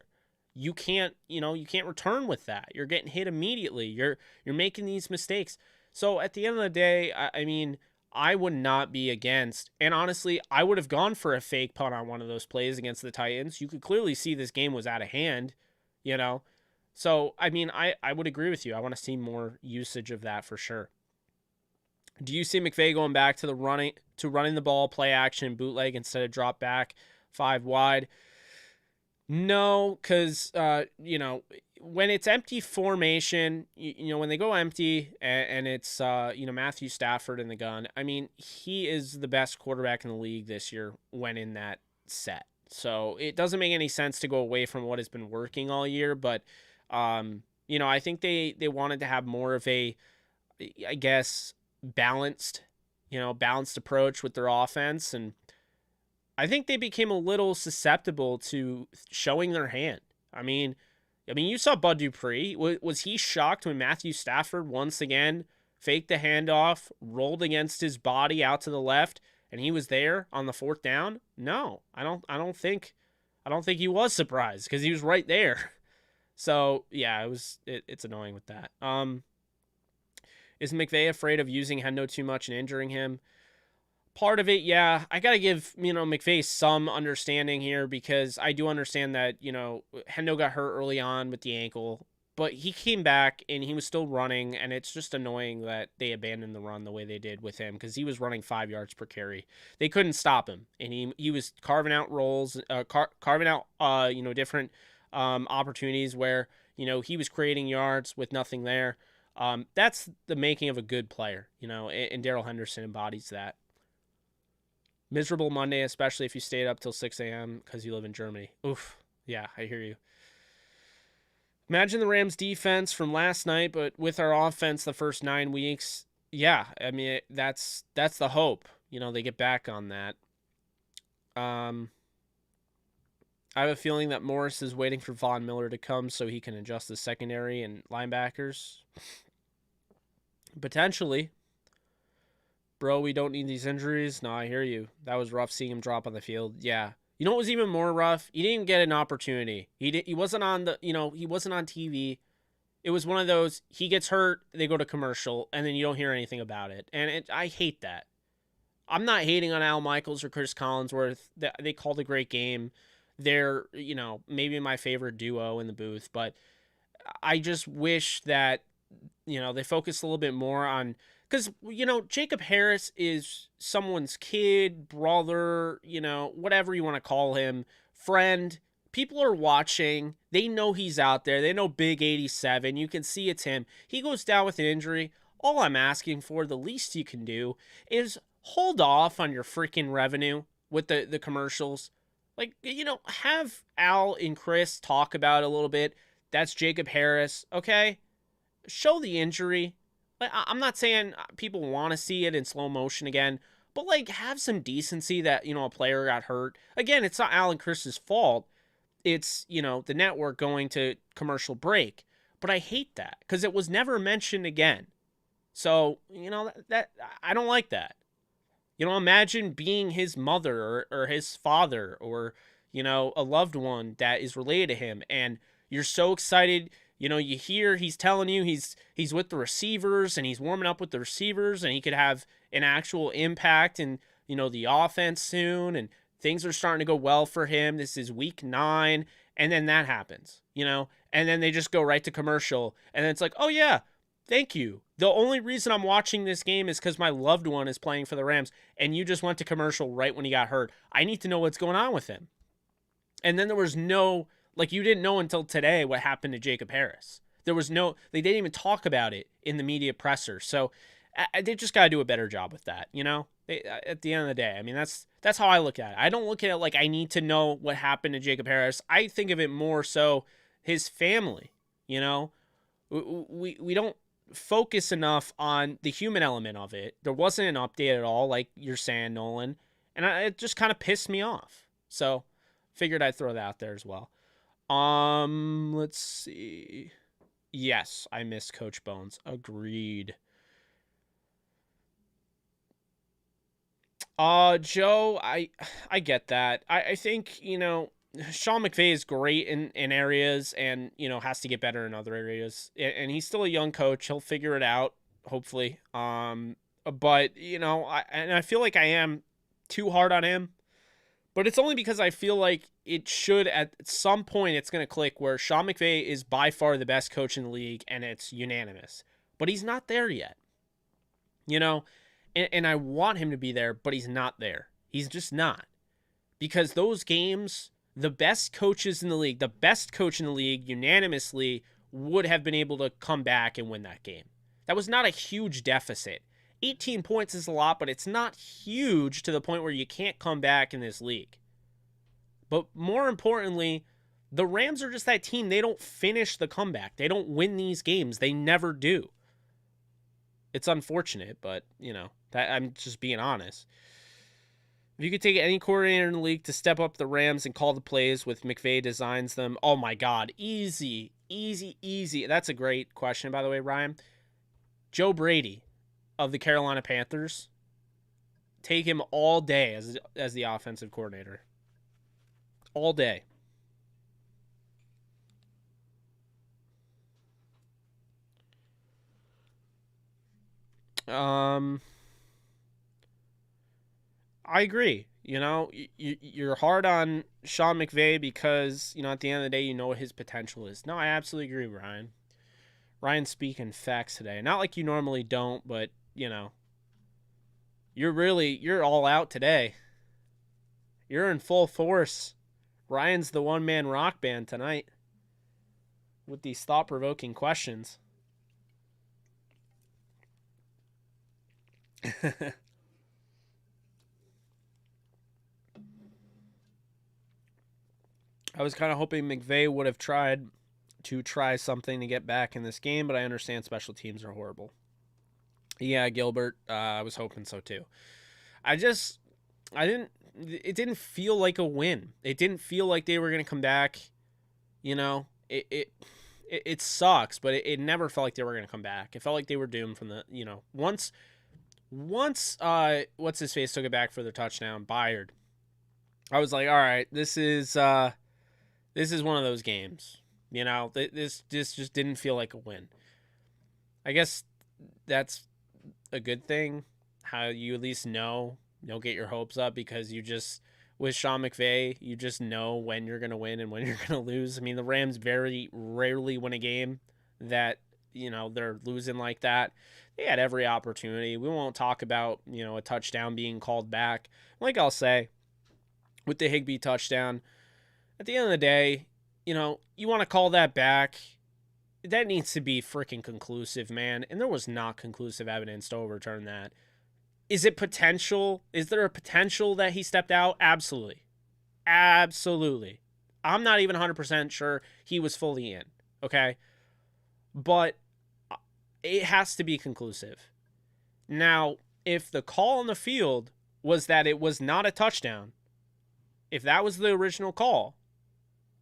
You can't return with that. You're getting hit immediately. You're making these mistakes. So at the end of the day, I would not be against, and honestly, I would have gone for a fake punt on one of those plays against the Titans. You could clearly see this game was out of hand, So, I would agree with you. I want to see more usage of that for sure. Do you see McVay going back to running the ball, play action, bootleg instead of drop back 5 wide? No, because, when it's empty formation, when they go empty and it's, Matthew Stafford in the gun, he is the best quarterback in the league this year when in that set. So it doesn't make any sense to go away from what has been working all year. But, I think they wanted to have more of a, I guess, balanced approach with their offense. And I think they became a little susceptible to showing their hand. I mean, you saw Bud Dupree. Was he shocked when Matthew Stafford once again faked the handoff, rolled against his body out to the left, and he was there on the 4th down? No, I don't think he was surprised because he was right there. So yeah, it's annoying with that. Is McVay afraid of using Hendo too much and injuring him? Part of it, yeah. I got to give, McVay some understanding here because I do understand that, Hendo got hurt early on with the ankle, but he came back and he was still running, and it's just annoying that they abandoned the run the way they did with him because he was running 5 yards per carry. They couldn't stop him, and he was carving out roles, carving out, different opportunities where, he was creating yards with nothing there. That's the making of a good player, and Darrell Henderson embodies that. Miserable Monday, especially if you stayed up till 6 a.m. because you live in Germany. Oof. Yeah, I hear you. Imagine the Rams defense from last night, but with our offense the first 9 weeks. Yeah, I mean, that's the hope. They get back on that. I have a feeling that Morris is waiting for Von Miller to come so he can adjust the secondary and linebackers. Potentially. Bro, we don't need these injuries. No, I hear you. That was rough seeing him drop on the field. Yeah. You know what was even more rough? He didn't even get an opportunity. He wasn't on the, he wasn't on TV. It was one of those, he gets hurt, they go to commercial, and then you don't hear anything about it. And I hate that. I'm not hating on Al Michaels or Chris Collinsworth. They called a great game. They're, maybe my favorite duo in the booth, but I just wish that, they focused a little bit more on, because, Jacob Harris is someone's kid, brother, whatever you want to call him, friend. People are watching. They know he's out there. They know Big 87. You can see it's him. He goes down with an injury. All I'm asking for, the least you can do, is hold off on your freaking revenue with the commercials. Like, have Al and Chris talk about it a little bit. That's Jacob Harris, okay? Show the injury. I'm not saying people want to see it in slow motion again, but have some decency that, a player got hurt. Again, it's not Al and Chris's fault. It's, the network going to commercial break. But I hate that because it was never mentioned again. So, that I don't like that. Imagine being his mother or his father or, a loved one that is related to him, and you're so excited. You hear he's telling you he's with the receivers and he's warming up with the receivers and he could have an actual impact in, the offense soon, and things are starting to go well for him. This is week 9, and then that happens, and then they just go right to commercial, and then it's like, oh yeah, thank you. The only reason I'm watching this game is because my loved one is playing for the Rams, and you just went to commercial right when he got hurt. I need to know what's going on with him. And then there was no... you didn't know until today what happened to Jacob Harris. They didn't even talk about it in the media presser. So they just got to do a better job with that, at the end of the day. I mean, that's how I look at it. I don't look at it like I need to know what happened to Jacob Harris. I think of it more so his family, We don't focus enough on the human element of it. There wasn't an update at all, like you're saying, Nolan. And it just kind of pissed me off. So figured I'd throw that out there as well. Let's see. Yes, I miss Coach Bones. Agreed. Joe, I get that. I think, Sean McVay is great in areas and, has to get better in other areas. And he's still a young coach. He'll figure it out, hopefully. But, I feel like I am too hard on him. But it's only because I feel like it should, at some point, it's going to click where Sean McVay is by far the best coach in the league, and it's unanimous. But he's not there yet. And I want him to be there, but he's not there. He's just not. Because those games, the best coaches in the league, the best coach in the league, unanimously, would have been able to come back and win that game. That was not a huge deficit. 18 points is a lot, but it's not huge to the point where you can't come back in this league. But more importantly, the Rams are just that team. They don't finish the comeback. They don't win these games. They never do. It's unfortunate, but, that I'm just being honest. If you could take any coordinator in the league to step up the Rams and call the plays with McVay designs them, oh my God, easy, easy, easy. That's a great question, by the way, Ryan. Joe Brady of the Carolina Panthers. Take him all day as the offensive coordinator. All day. I agree. You know, you're hard on Sean McVay because, you know, at the end of the day, you know what his potential is. No, I absolutely agree, Ryan. Ryan's speaking facts today. Not like you normally don't, but, you know, you're all out today. You're in full force. Ryan's the one-man rock band tonight with these thought-provoking questions. I was kind of hoping McVay would have tried to try something to get back in this game, but I understand special teams are horrible. Yeah, Gilbert, I was hoping so too. It didn't feel like a win. It didn't feel like they were going to come back. You know, it sucks, but it never felt like they were going to come back. It felt like they were doomed from the, you know, once what's his face took it back for the touchdown, Byard. I was like, all right, this is one of those games. You know, this just didn't feel like a win. I guess that's a good thing. How you at least know, don't get your hopes up because you just, with Sean McVay, you just know when you're going to win and when you're going to lose. I mean, the Rams very rarely win a game that, you know, they're losing like that. They had every opportunity. We won't talk about, you know, a touchdown being called back. Like I'll say, with the Higbee touchdown, at the end of the day, you know, you want to call that back. That needs to be freaking conclusive, man. And there was not conclusive evidence to overturn that. Is it potential? Is there a potential that he stepped out? Absolutely. Absolutely. I'm not even 100% sure he was fully in, okay? But it has to be conclusive. Now, if the call on the field was that it was not a touchdown, if that was the original call,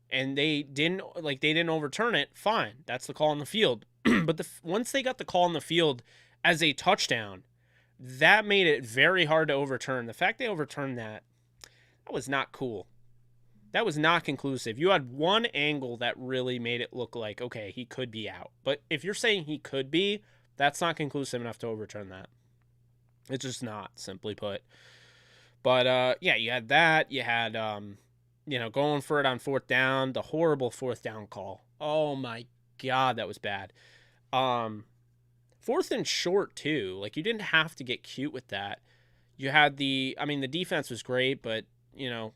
and they didn't overturn it, fine. That's the call on the field. But once they got the call on the field as a touchdown, that made it very hard to overturn. The fact they overturned that was not cool. That was not conclusive. You had one angle that really made it look like, okay, he could be out. But if you're saying he could be, that's not conclusive enough to overturn that. It's just not, simply put. But, yeah, you had that. You had, you know, going for it on fourth down, the horrible fourth down call. Oh, my God, that was bad. Fourth and short, too. Like, you didn't have to get cute with that. You had the defense was great, but, you know,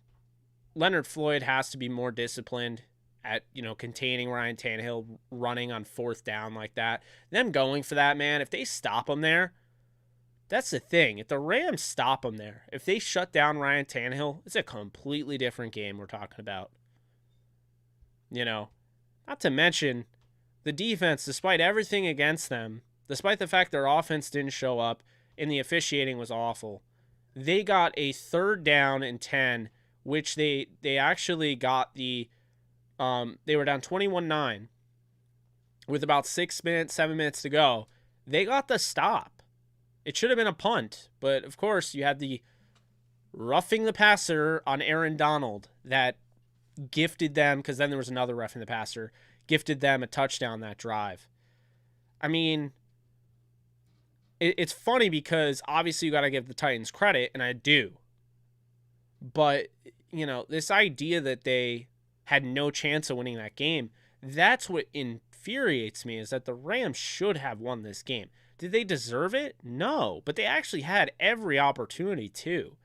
Leonard Floyd has to be more disciplined at, you know, containing Ryan Tannehill running on fourth down like that. Them going for that, man, if they stop him there, that's the thing. If the Rams stop him there, if they shut down Ryan Tannehill, it's a completely different game we're talking about. You know, not to mention the defense, despite everything against them, despite the fact their offense didn't show up and the officiating was awful, they got a 3rd down and 10, which they actually got they were down 21-9 with about 7 minutes to go. They got the stop. It should have been a punt, but of course you had the roughing the passer on Aaron Donald that gifted them, because then there was another roughing the passer, gifted them a touchdown that drive. I mean, it's funny because obviously you got to give the Titans credit, and I do. But, you know, this idea that they had no chance of winning that game, that's what infuriates me, is that the Rams should have won this game. Did they deserve it? No, but they actually had every opportunity to.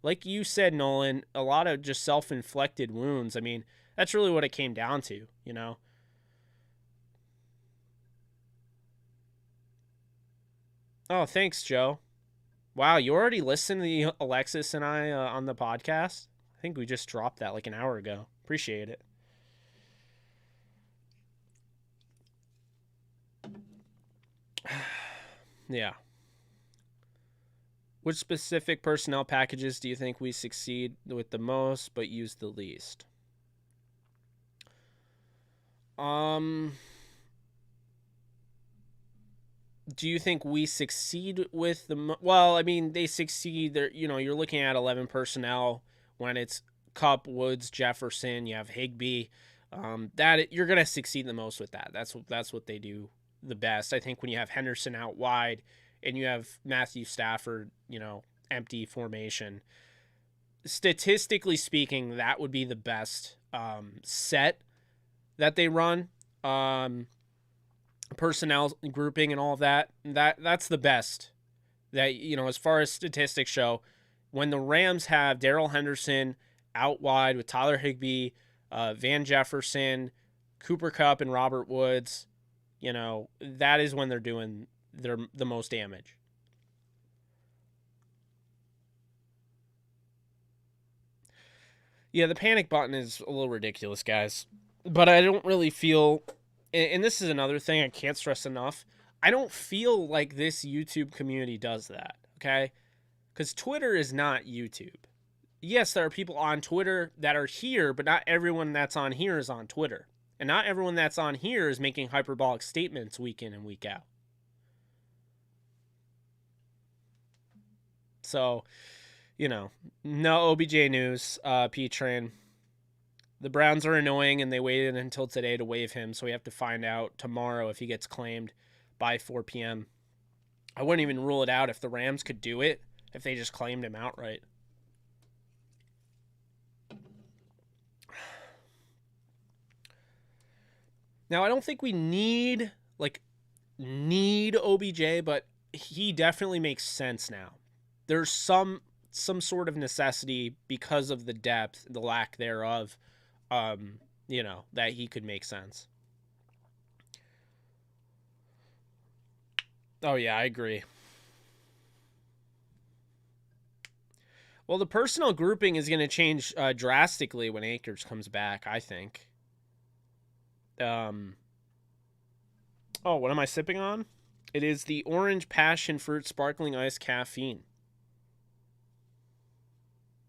Like you said, Nolan, a lot of just self-inflicted wounds. I mean, that's really what it came down to, you know? Oh, thanks, Joe. Wow, you already listened to Alexis and I on the podcast? I think we just dropped that like an hour ago. Appreciate it. Yeah. Which specific personnel packages do you think we succeed with the most but use the least? Do you think we succeed with the well, I mean, they succeed there, you're looking at 11 personnel when it's Kupp, Woods, Jefferson, you have Higbee. That you're going to succeed the most with that. That's what they do the best. I think when you have Henderson out wide and you have Matthew Stafford, empty formation, statistically speaking, that would be the best set that they run. Personnel grouping and all of that's the best. That, as far as statistics show, when the Rams have Darrell Henderson out wide with Tyler Higbee, Van Jefferson, Cooper Kupp, and Robert Woods, that is when they're doing the most damage. Yeah, the panic button is a little ridiculous, guys. But I don't really feel, and this is another thing I can't stress enough, I don't feel like this YouTube community does that, okay? Because Twitter is not YouTube. Yes, there are people on Twitter that are here, but not everyone that's on here is on Twitter. And not everyone that's on here is making hyperbolic statements week in and week out. So, no OBJ news, P-Train. The Browns are annoying, and they waited until today to waive him, so we have to find out tomorrow if he gets claimed by 4 p.m. I wouldn't even rule it out if the Rams could do it, if they just claimed him outright. Now, I don't think we need OBJ, but he definitely makes sense now. There's some sort of necessity because of the depth, the lack thereof, that he could make sense. Oh, yeah, I agree. Well, the personnel grouping is going to change drastically when Akers comes back, I think. Oh, what am I sipping on? It is the Orange Passion Fruit Sparkling Ice Caffeine.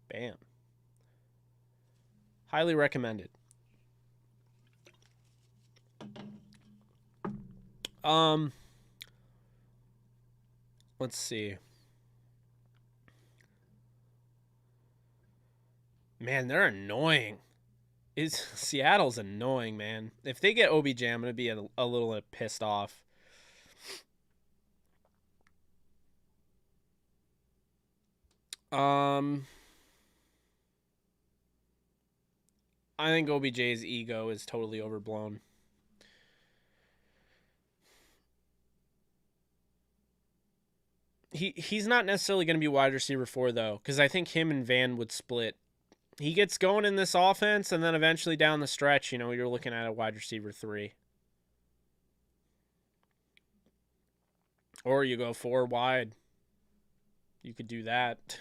Bam. Highly recommended. Let's see. Man, they're annoying. Seattle's annoying, man. If they get OBJ, I'm going to be a little pissed off. I think OBJ's ego is totally overblown. He's not necessarily going to be wide receiver 4, though, because I think him and Van would split. He gets going in this offense, and then eventually down the stretch, you're looking at a wide receiver 3. Or you go 4 wide. You could do that.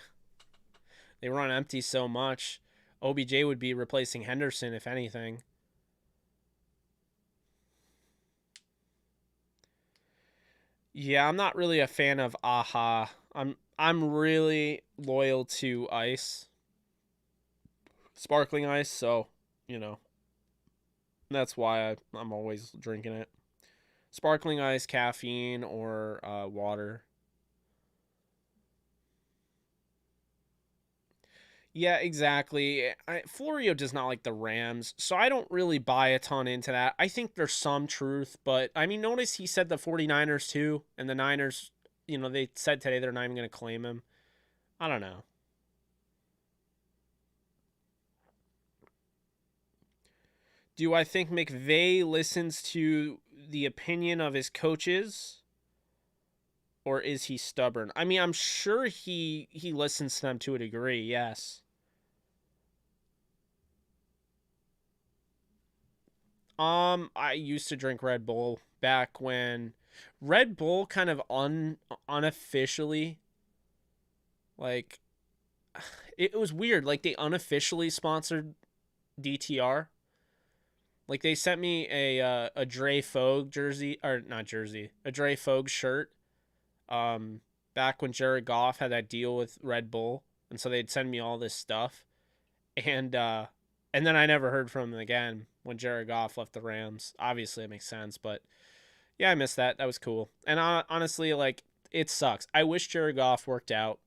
They run empty so much. OBJ would be replacing Henderson, if anything. Yeah, I'm not really a fan of AHA. I'm really loyal to ice. Sparkling ice, so, that's why I'm always drinking it. Sparkling ice, caffeine, or water. Yeah, exactly. Florio does not like the Rams, so I don't really buy a ton into that. I think there's some truth, but, notice he said the 49ers too, and the Niners, they said today they're not even going to claim him. I don't know. Do I think McVay listens to the opinion of his coaches? Or is he stubborn? I'm sure he listens to them to a degree, yes. I used to drink Red Bull back when Red Bull kind of unofficially, like, it was weird. Like, they unofficially sponsored DTR. Like, they sent me a Dre Fogue jersey, or not jersey, a Dre Fogue shirt. back when Jared Goff had that deal with Red Bull, and so they'd send me all this stuff, and then I never heard from him again when Jared Goff left the Rams. Obviously, it makes sense, but yeah, I missed that. That was cool. And honestly, like, it sucks. I wish Jared Goff worked out.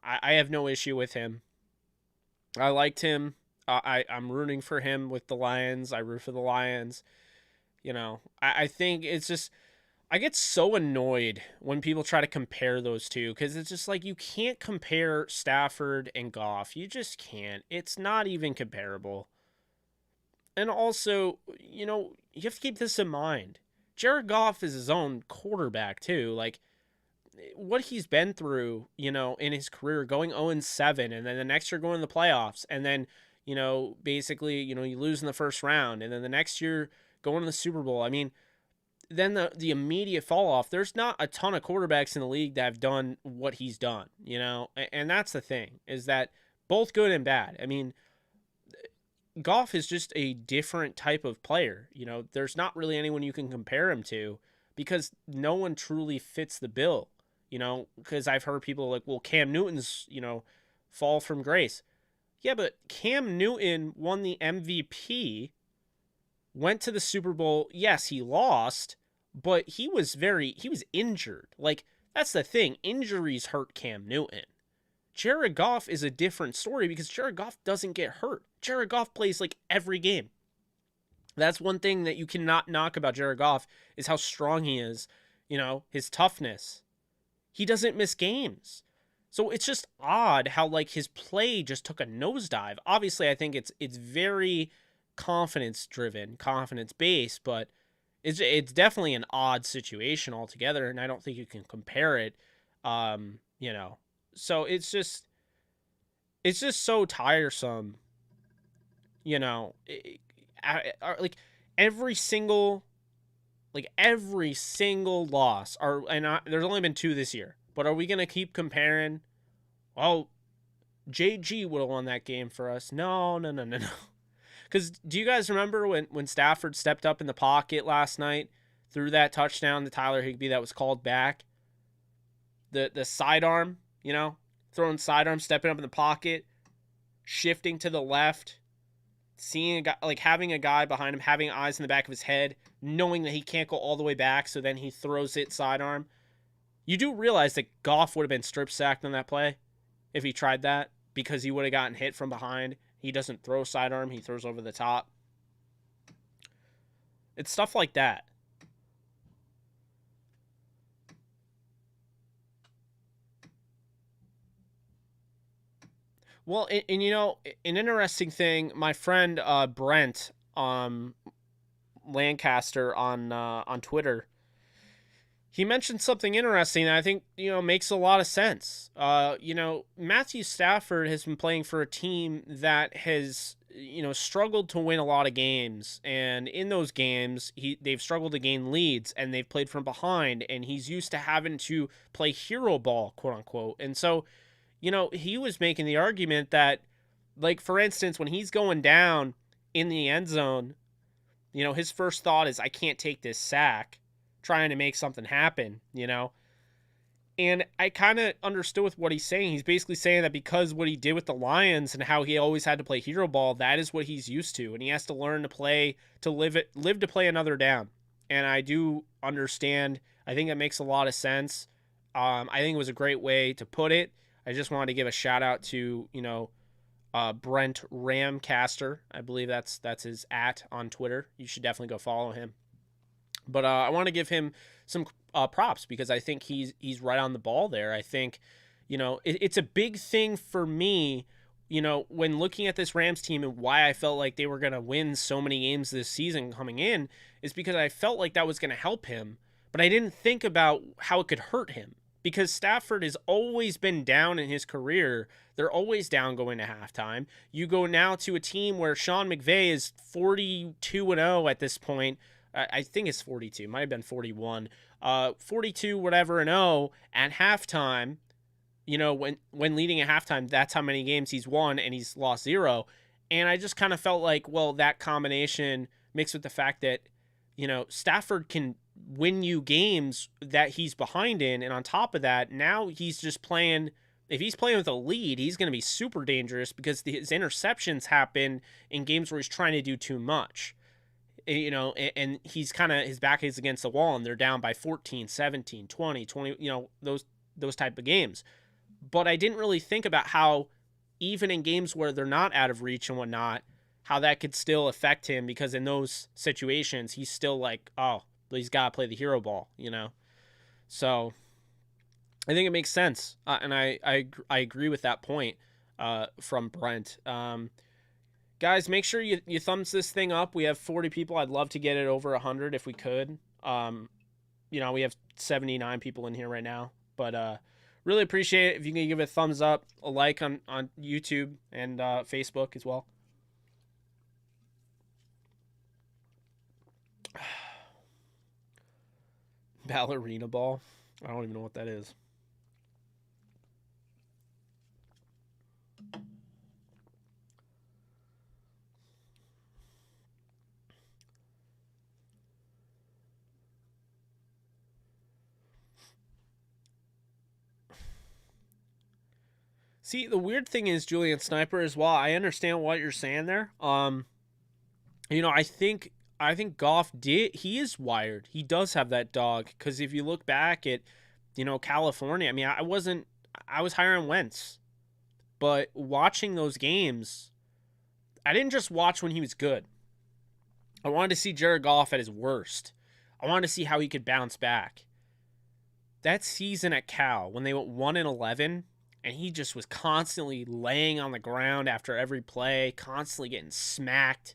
I have no issue with him. I liked him. I'm rooting for him with the Lions. I root for the Lions. I think it's just, I get so annoyed when people try to compare those two, because it's just like, you can't compare Stafford and Goff. You just can't. It's not even comparable. And also, you have to keep this in mind. Jared Goff is his own quarterback too. Like, what he's been through, in his career, going 0-7, and then the next year going to the playoffs, and then, basically, you lose in the first round, and then the next year going to the Super Bowl. I mean, then the immediate fall off. There's not a ton of quarterbacks in the league that have done what he's done, and that's the thing, is that both good and bad. I mean, Goff is just a different type of player. There's not really anyone you can compare him to, because no one truly fits the bill. Because I've heard people like, well, Cam Newton's, fall from grace. Yeah, but Cam Newton won the MVP, went to the Super Bowl. Yes, he lost, but he was injured. Like, that's the thing. Injuries hurt Cam Newton. Jared Goff is a different story, because Jared Goff doesn't get hurt. Jared Goff plays like every game. That's one thing that you cannot knock about Jared Goff, is how strong he is, his toughness. He doesn't miss games. So it's just odd how, like, his play just took a nosedive. Obviously, I think it's very confidence-driven, confidence-based, but it's definitely an odd situation altogether, and I don't think you can compare it, So it's just so tiresome, like, every single loss there's only been 2 this year, but are we going to keep comparing? Well, JG would have won that game for us. No. Because do you guys remember when Stafford stepped up in the pocket last night, threw that touchdown to Tyler Higbee that was called back? The sidearm, throwing sidearm, stepping up in the pocket, shifting to the left, seeing a guy, like, having a guy behind him, having eyes in the back of his head, knowing that he can't go all the way back, so then he throws it sidearm. You do realize that Goff would have been strip sacked on that play if he tried that, because he would have gotten hit from behind. He doesn't throw sidearm, he throws over the top. It's stuff like that. Well, and an interesting thing, my friend Brent Lancaster on Twitter, he mentioned something interesting that I think, makes a lot of sense. Matthew Stafford has been playing for a team that has, struggled to win a lot of games. And in those games, they've struggled to gain leads, and they've played from behind. And he's used to having to play hero ball, quote unquote. And so, he was making the argument that, like, for instance, when he's going down in the end zone, his first thought is, I can't take this sack, trying to make something happen, And I kind of understood with what he's saying. He's basically saying that because what he did with the Lions and how he always had to play hero ball, that is what he's used to. And he has to learn to play, to live to play another down. And I do understand. I think that makes a lot of sense. I think it was a great way to put it. I just wanted to give a shout out to, Brent Ramcaster. I believe that's his @ on Twitter. You should definitely go follow him. But I want to give him some props, because I think he's right on the ball there. I think, it's a big thing for me, when looking at this Rams team, and why I felt like they were going to win so many games this season coming in, is because I felt like that was going to help him. But I didn't think about how it could hurt him, because Stafford has always been down in his career. They're always down going to halftime. You go now to a team where Sean McVay is 42-0 at this point. I think it's 42. Might have been 41. 42 whatever and 0 at halftime. When leading at halftime, that's how many games he's won, and he's lost 0. And I just kind of felt like, well, that combination mixed with the fact that, Stafford can win you games that he's behind in. And on top of that, now he's just playing. If he's playing with a lead, he's going to be super dangerous because his interceptions happen in games where he's trying to do too much. You know, and he's kind of, his back is against the wall and they're down by 14, 17, 20, you know, those type of games. But I didn't really think about how even in games where they're not out of reach and whatnot, how that could still affect him, because in those situations, he's still like, oh, he's got to play the hero ball, you know? So I think it makes sense. And I agree with that point from Brent. Guys, make sure you thumbs this thing up. We have 40 people. I'd love to get it over 100 if we could. You know, we have 79 people in here right now. But really appreciate it if you can give it a thumbs up, a like on YouTube and Facebook as well. Ballerina ball. I don't even know what that is. See, the weird thing is, Julian Sniper, as well, I understand what you're saying there. You know, I think Goff he is wired. He does have that dog, because if you look back at, you know, California, I mean, I was higher on Wentz, but watching those games, I didn't just watch when he was good. I wanted to see Jared Goff at his worst. I wanted to see how he could bounce back. That season at Cal, when they went 1-11, and he just was constantly laying on the ground after every play, constantly getting smacked.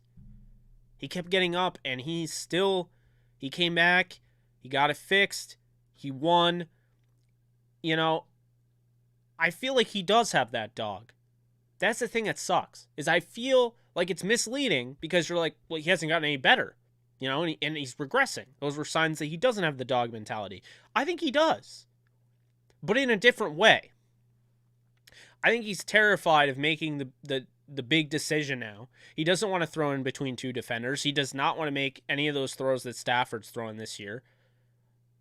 He kept getting up, and he came back. He got it fixed. He won. You know, I feel like he does have that dog. That's the thing that sucks, is I feel like it's misleading, because you're like, well, he hasn't gotten any better, you know, and he's regressing. Those were signs that he doesn't have the dog mentality. I think he does, but in a different way. I think he's terrified of making the big decision now. He doesn't want to throw in between two defenders. He does not want to make any of those throws that Stafford's throwing this year.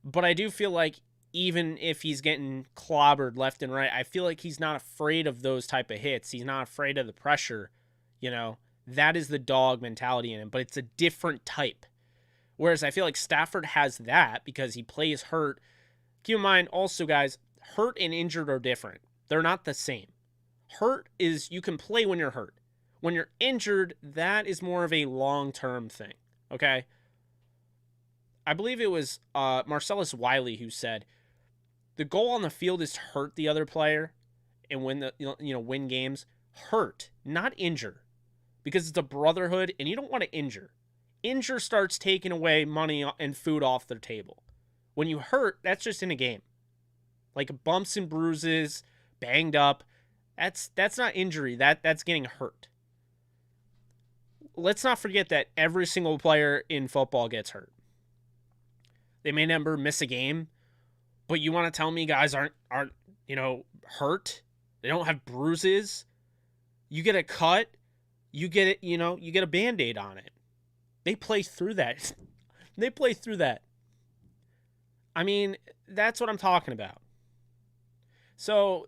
But I do feel like even if he's getting clobbered left and right, I feel like he's not afraid of those type of hits. He's not afraid of the pressure. You know, that is the dog mentality in him, but it's a different type. Whereas I feel like Stafford has that because he plays hurt. Keep in mind also, guys, hurt and injured are different. They're not the same. Hurt is, you can play when you're hurt. When you're injured, that is more of a long-term thing, okay? I believe it was Marcellus Wiley who said, the goal on the field is to hurt the other player and win win games. Hurt, not injure, because it's a brotherhood and you don't want to injure. Injure starts taking away money and food off their table. When you hurt, that's just in a game. Like bumps and bruises, banged up, that's not injury. That's getting hurt. Let's not forget that every single player in football gets hurt. They may never miss a game, but you want to tell me guys aren't hurt? They don't have bruises? You get a cut, you get it, you get a Band-Aid on it. They play through that. They play through that. I mean, that's what I'm talking about. So,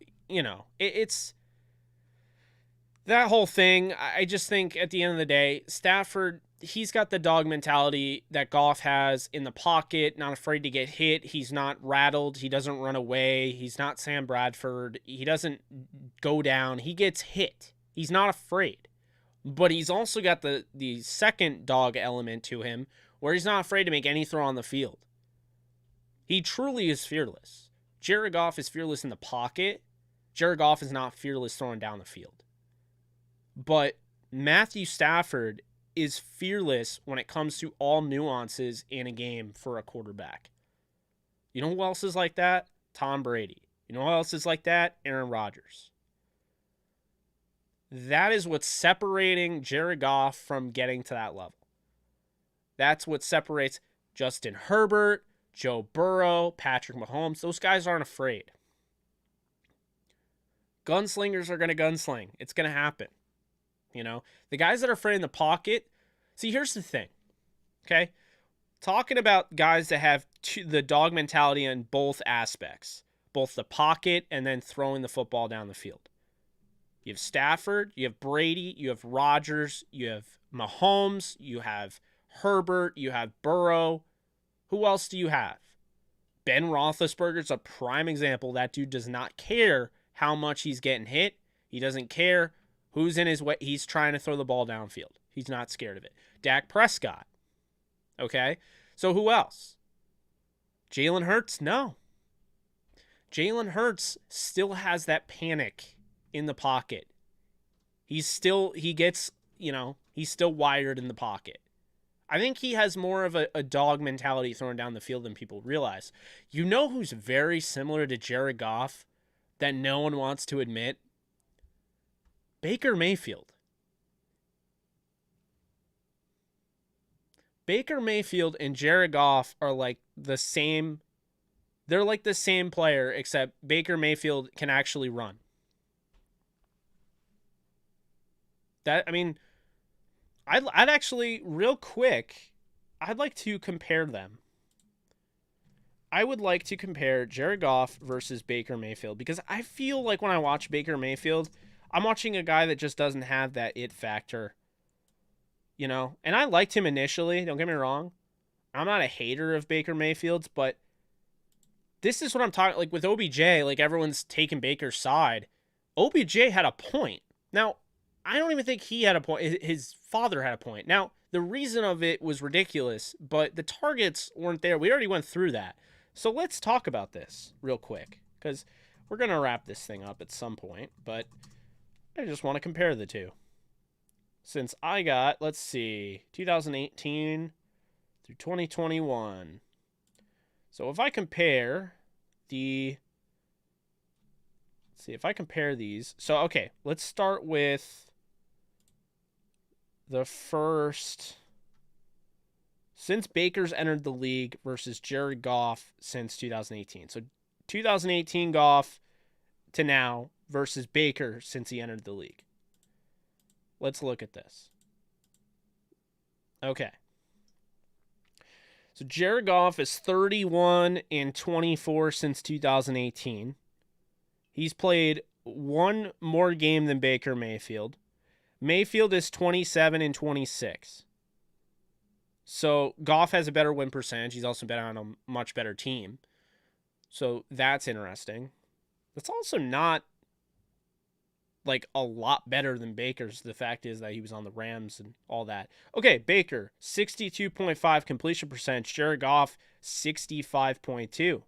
it's that whole thing. I just think at the end of the day, Stafford, he's got the dog mentality that Goff has in the pocket, not afraid to get hit. He's not rattled. He doesn't run away. He's not Sam Bradford. He doesn't go down. He gets hit. He's not afraid. But he's also got the second dog element to him where he's not afraid to make any throw on the field. He truly is fearless. Jared Goff is fearless in the pocket. Jared Goff is not fearless throwing down the field. But Matthew Stafford is fearless when it comes to all nuances in a game for a quarterback. You know who else is like that? Tom Brady. You know who else is like that? Aaron Rodgers. That is what's separating Jared Goff from getting to that level. That's what separates Justin Herbert, Joe Burrow, Patrick Mahomes. Those guys aren't afraid. Gunslingers are going to gunsling. It's going to happen. The guys that are afraid in the pocket. See, here's the thing. Okay? Talking about guys that have the dog mentality in both aspects, both the pocket and then throwing the football down the field. You have Stafford, you have Brady, you have Rodgers, you have Mahomes, you have Herbert, you have Burrow. Who else do you have? Ben Roethlisberger's a prime example. That dude does not care how much he's getting hit. He doesn't care who's in his way. He's trying to throw the ball downfield. He's not scared of it. Dak Prescott. Okay? So who else? Jalen Hurts? No. Jalen Hurts still has that panic in the pocket. He's still wired in the pocket. I think he has more of a dog mentality throwing down the field than people realize. You know who's very similar to Jared Goff that no one wants to admit? Baker Mayfield. Baker Mayfield and Jared Goff are like the same. They're like the same player, except Baker Mayfield can actually run. I'd actually, real quick, I'd like to compare them. I would like to compare Jared Goff versus Baker Mayfield, because I feel like when I watch Baker Mayfield, I'm watching a guy that just doesn't have that it factor. You know? And I liked him initially, don't get me wrong. I'm not a hater of Baker Mayfield's, but this is what I'm talking, like with OBJ, like everyone's taking Baker's side. OBJ had a point. Now, I don't even think he had a point. His father had a point. Now, the reason of it was ridiculous, but the targets weren't there. We already went through that. So let's talk about this real quick, because we're going to wrap this thing up at some point, but I just want to compare the two. Since I got, let's see, 2018 through 2021. So if I compare the, let's see, if I compare these. So, okay, let's start with the first, since Baker's entered the league versus Jared Goff since 2018. So 2018 Goff to now versus Baker since he entered the league. Let's look at this. Okay. So Jared Goff is 31-24 since 2018. He's played one more game than Baker Mayfield. Mayfield is 27-26. So Goff has a better win percentage. He's also been on a much better team. So that's interesting. It's also not like a lot better than Baker's. The fact is that he was on the Rams and all that. Okay, Baker, 62.5 completion percentage. Jared Goff, 65.2.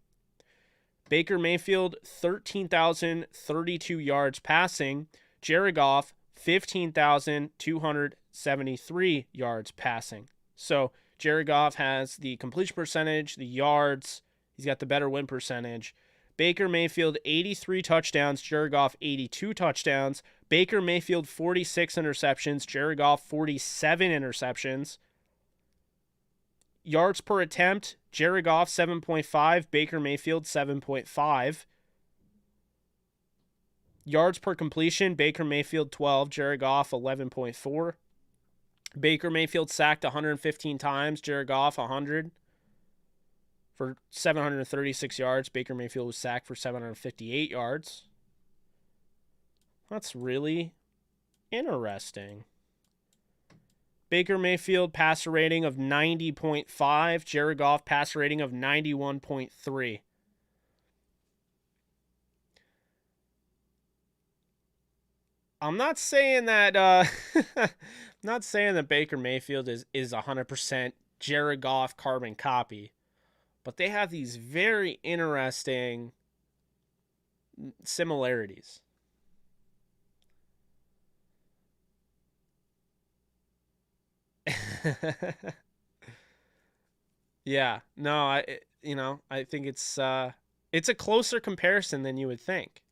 Baker Mayfield, 13,032 yards passing. Jared Goff, 15,273 yards passing. So Jared Goff has the completion percentage, the yards. He's got the better win percentage. Baker Mayfield, 83 touchdowns. Jared Goff, 82 touchdowns. Baker Mayfield, 46 interceptions. Jared Goff, 47 interceptions. Yards per attempt, Jared Goff, 7.5. Baker Mayfield, 7.5. Yards per completion, Baker Mayfield, 12. Jared Goff, 11.4. Baker Mayfield sacked 115 times. Jared Goff, 100. For 736 yards. Baker Mayfield was sacked for 758 yards. That's really interesting. Baker Mayfield passer rating of 90.5. Jared Goff passer rating of 91.3. I'm not saying that not saying that Baker Mayfield is 100% Jared Goff carbon copy. But they have these very interesting similarities. Yeah, no, I think it's a closer comparison than you would think.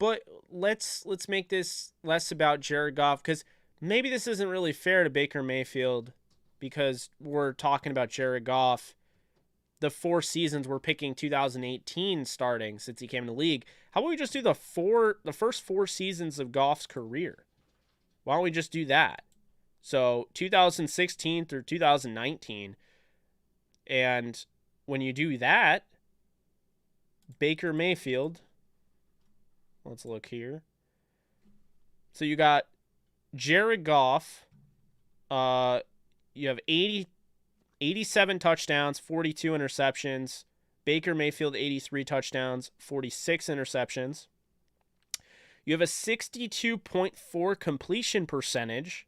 But let's make this less about Jared Goff, because maybe this isn't really fair to Baker Mayfield, because we're talking about Jared Goff. The 4 seasons we're picking 2018 starting since he came in the league. How about we just do the first 4 seasons of Goff's career? Why don't we just do that? So 2016 through 2019, and when you do that, Baker Mayfield, let's look here. So you got Jared Goff. You have 87 touchdowns, 42 interceptions. Baker Mayfield, 83 touchdowns, 46 interceptions. You have a 62.4 completion percentage.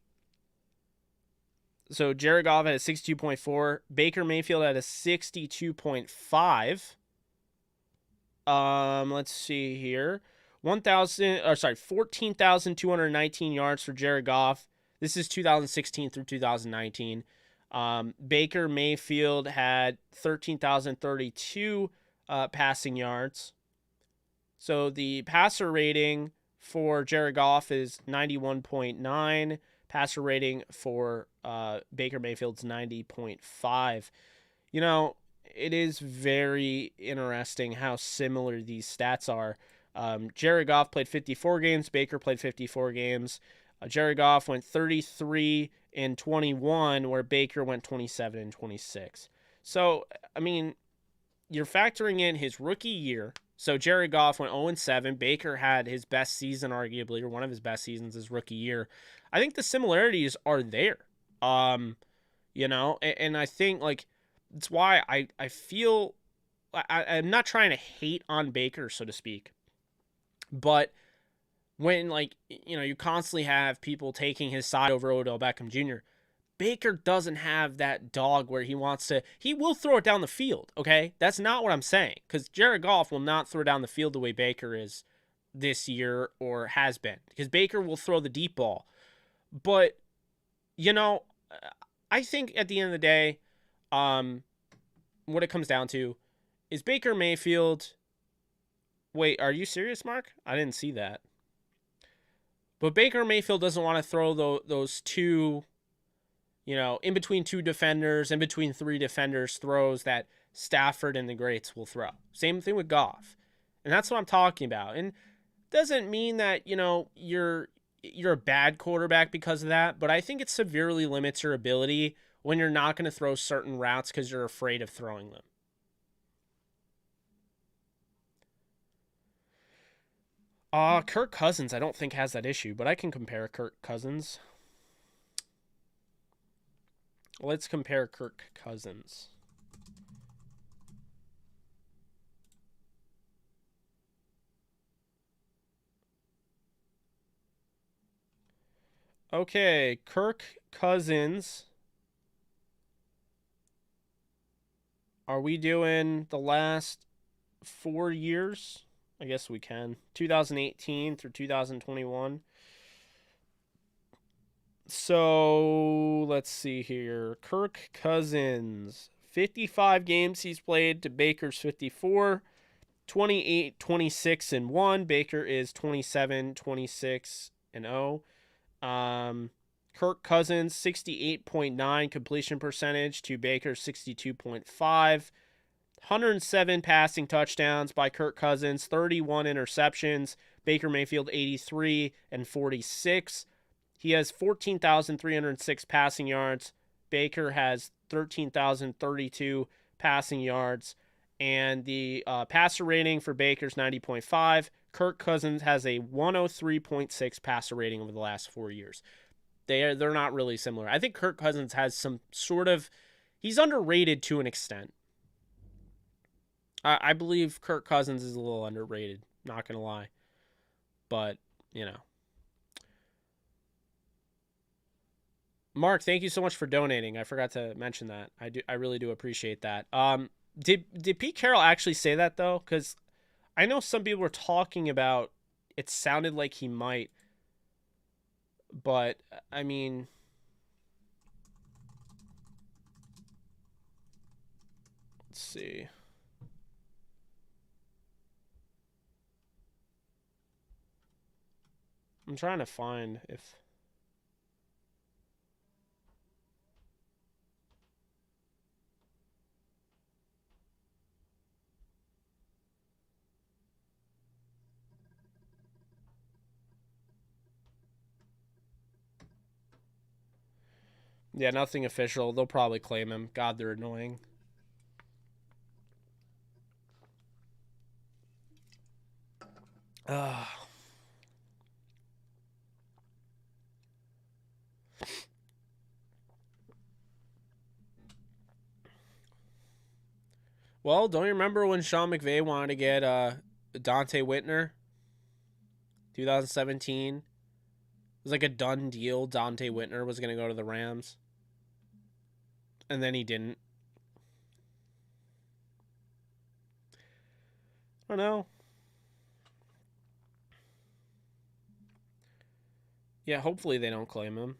So Jared Goff had a 62.4. Baker Mayfield had a 62.5. Let's see here. 14,219 yards for Jared Goff. This is 2016 through 2019. Baker Mayfield had 13,032 passing yards. So the passer rating for Jared Goff is 91.9. Passer rating for Baker Mayfield's 90.5. You know, it is very interesting how similar these stats are. Jared Goff played 54 games. Baker played 54 games. Jared Goff went 33 and 21, where Baker went 27 and 26. So, I mean, you're factoring in his rookie year. So Jared Goff went 0-7. Baker had his best season, arguably, or one of his best seasons his rookie year. I think the similarities are there. You know, and I think, like, it's why I feel I'm not trying to hate on Baker, so to speak. But when, like, you know, you constantly have people taking his side over Odell Beckham Jr., Baker doesn't have that dog where he will throw it down the field, okay? That's not what I'm saying, because Jared Goff will not throw down the field the way Baker is this year or has been, because Baker will throw the deep ball. But, you know, I think at the end of the day, what it comes down to is Baker Mayfield. Wait, are you serious, Mark? I didn't see that. But Baker Mayfield doesn't want to throw those two, you know, in between two defenders, in between three defenders, throws that Stafford and the greats will throw. Same thing with Goff. And that's what I'm talking about. And doesn't mean that, you know, you're a bad quarterback because of that, but I think it severely limits your ability when you're not going to throw certain routes because you're afraid of throwing them. Kirk Cousins, I don't think has that issue, but I can compare Kirk Cousins. Let's compare Kirk Cousins. Okay, Kirk Cousins. Are we doing the last 4 years? I guess we can. 2018 through 2021. So, let's see here. Kirk Cousins. 55 games he's played to Baker's 54. 28, 26, and 1. Baker is 27, 26, and 0. Kirk Cousins, 68.9 completion percentage to Baker's 62.5. 107 passing touchdowns by Kirk Cousins, 31 interceptions. Baker Mayfield, 83 and 46. He has 14,306 passing yards. Baker has 13,032 passing yards. And the passer rating for Baker's 90.5. Kirk Cousins has a 103.6 passer rating over the last 4 years. They're not really similar. I think Kirk Cousins has some sort of... He's underrated to an extent. I believe Kirk Cousins is a little underrated. Not going to lie. But, you know. Mark, thank you so much for donating. I forgot to mention that. I really do appreciate that. Did Pete Carroll actually say that, though? Because I know some people were talking about it sounded like he might. But, I mean... Let's see. I'm trying to find if... Yeah, nothing official. They'll probably claim him. God, they're annoying. Well, don't you remember when Sean McVay wanted to get Dante Whitner? 2017. It was like a done deal. Dante Whitner was going to go to the Rams. And then he didn't. I don't know. Yeah, hopefully they don't claim him.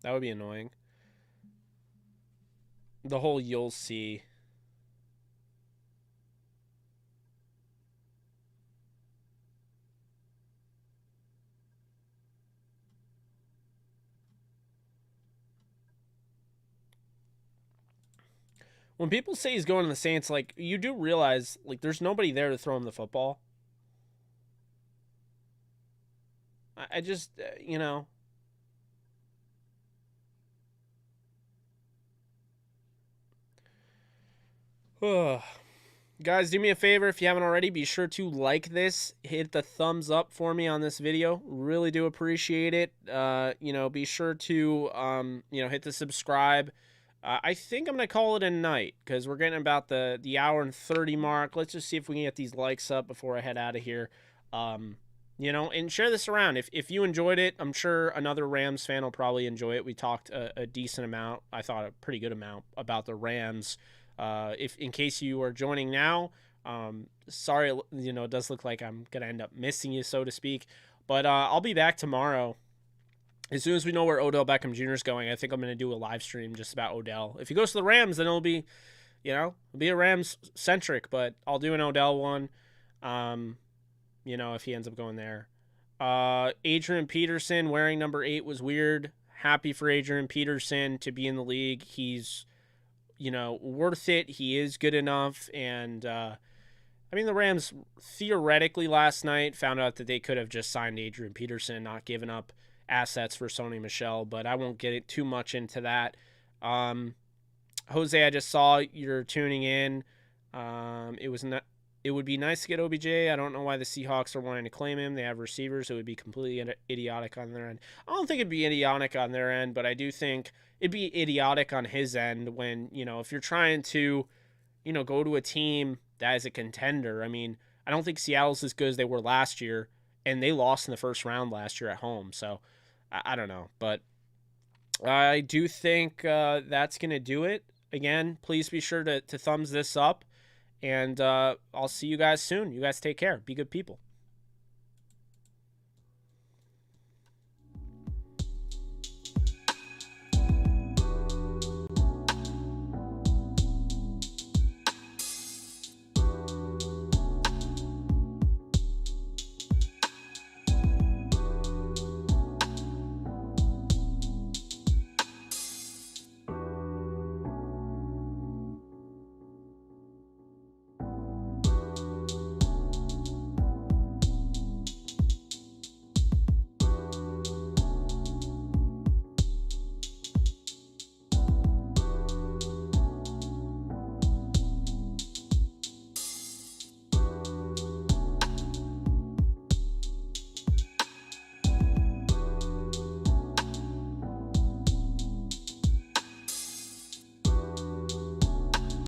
That would be annoying. The whole you'll see. When people say he's going to the Saints, like, you do realize, like, there's nobody there to throw him the football. I just, you know. Guys, do me a favor if you haven't already. Be sure to like this. Hit the thumbs up for me on this video. Really do appreciate it. You know, be sure to, you know, hit the subscribe. I think I'm going to call it a night because we're getting about the hour and 30 mark. Let's just see if we can get these likes up before I head out of here. You know, and share this around. If you enjoyed it, I'm sure another Rams fan will probably enjoy it. We talked a decent amount, I thought a pretty good amount, about the Rams. If in case you are joining now, sorry, you know, it does look like I'm going to end up missing you, so to speak. But I'll be back tomorrow. As soon as we know where Odell Beckham Jr. is going, I think I'm going to do a live stream just about Odell. If he goes to the Rams, then it'll be, you know, it'll be a Rams-centric, but I'll do an Odell one, you know, if he ends up going there. Adrian Peterson wearing number 8 was weird. Happy for Adrian Peterson to be in the league. He's, you know, worth it. He is good enough. And, I mean, the Rams theoretically last night found out that they could have just signed Adrian Peterson, not given up assets for Sony Michel, but I won't get it too much into that. Jose, I just saw you're tuning in. It would be nice to get OBJ. I don't know why the Seahawks are wanting to claim him. They have receivers. It would be completely idiotic on their end. I don't think it'd be idiotic on their end, but I do think it'd be idiotic on his end when, you know, if you're trying to, you know, go to a team that is a contender. I mean, I don't think Seattle's as good as they were last year, and they lost in the first round last year at home. So I don't know, but I do think that's going to do it. Again, please be sure to thumbs this up, and I'll see you guys soon. You guys take care. Be good people.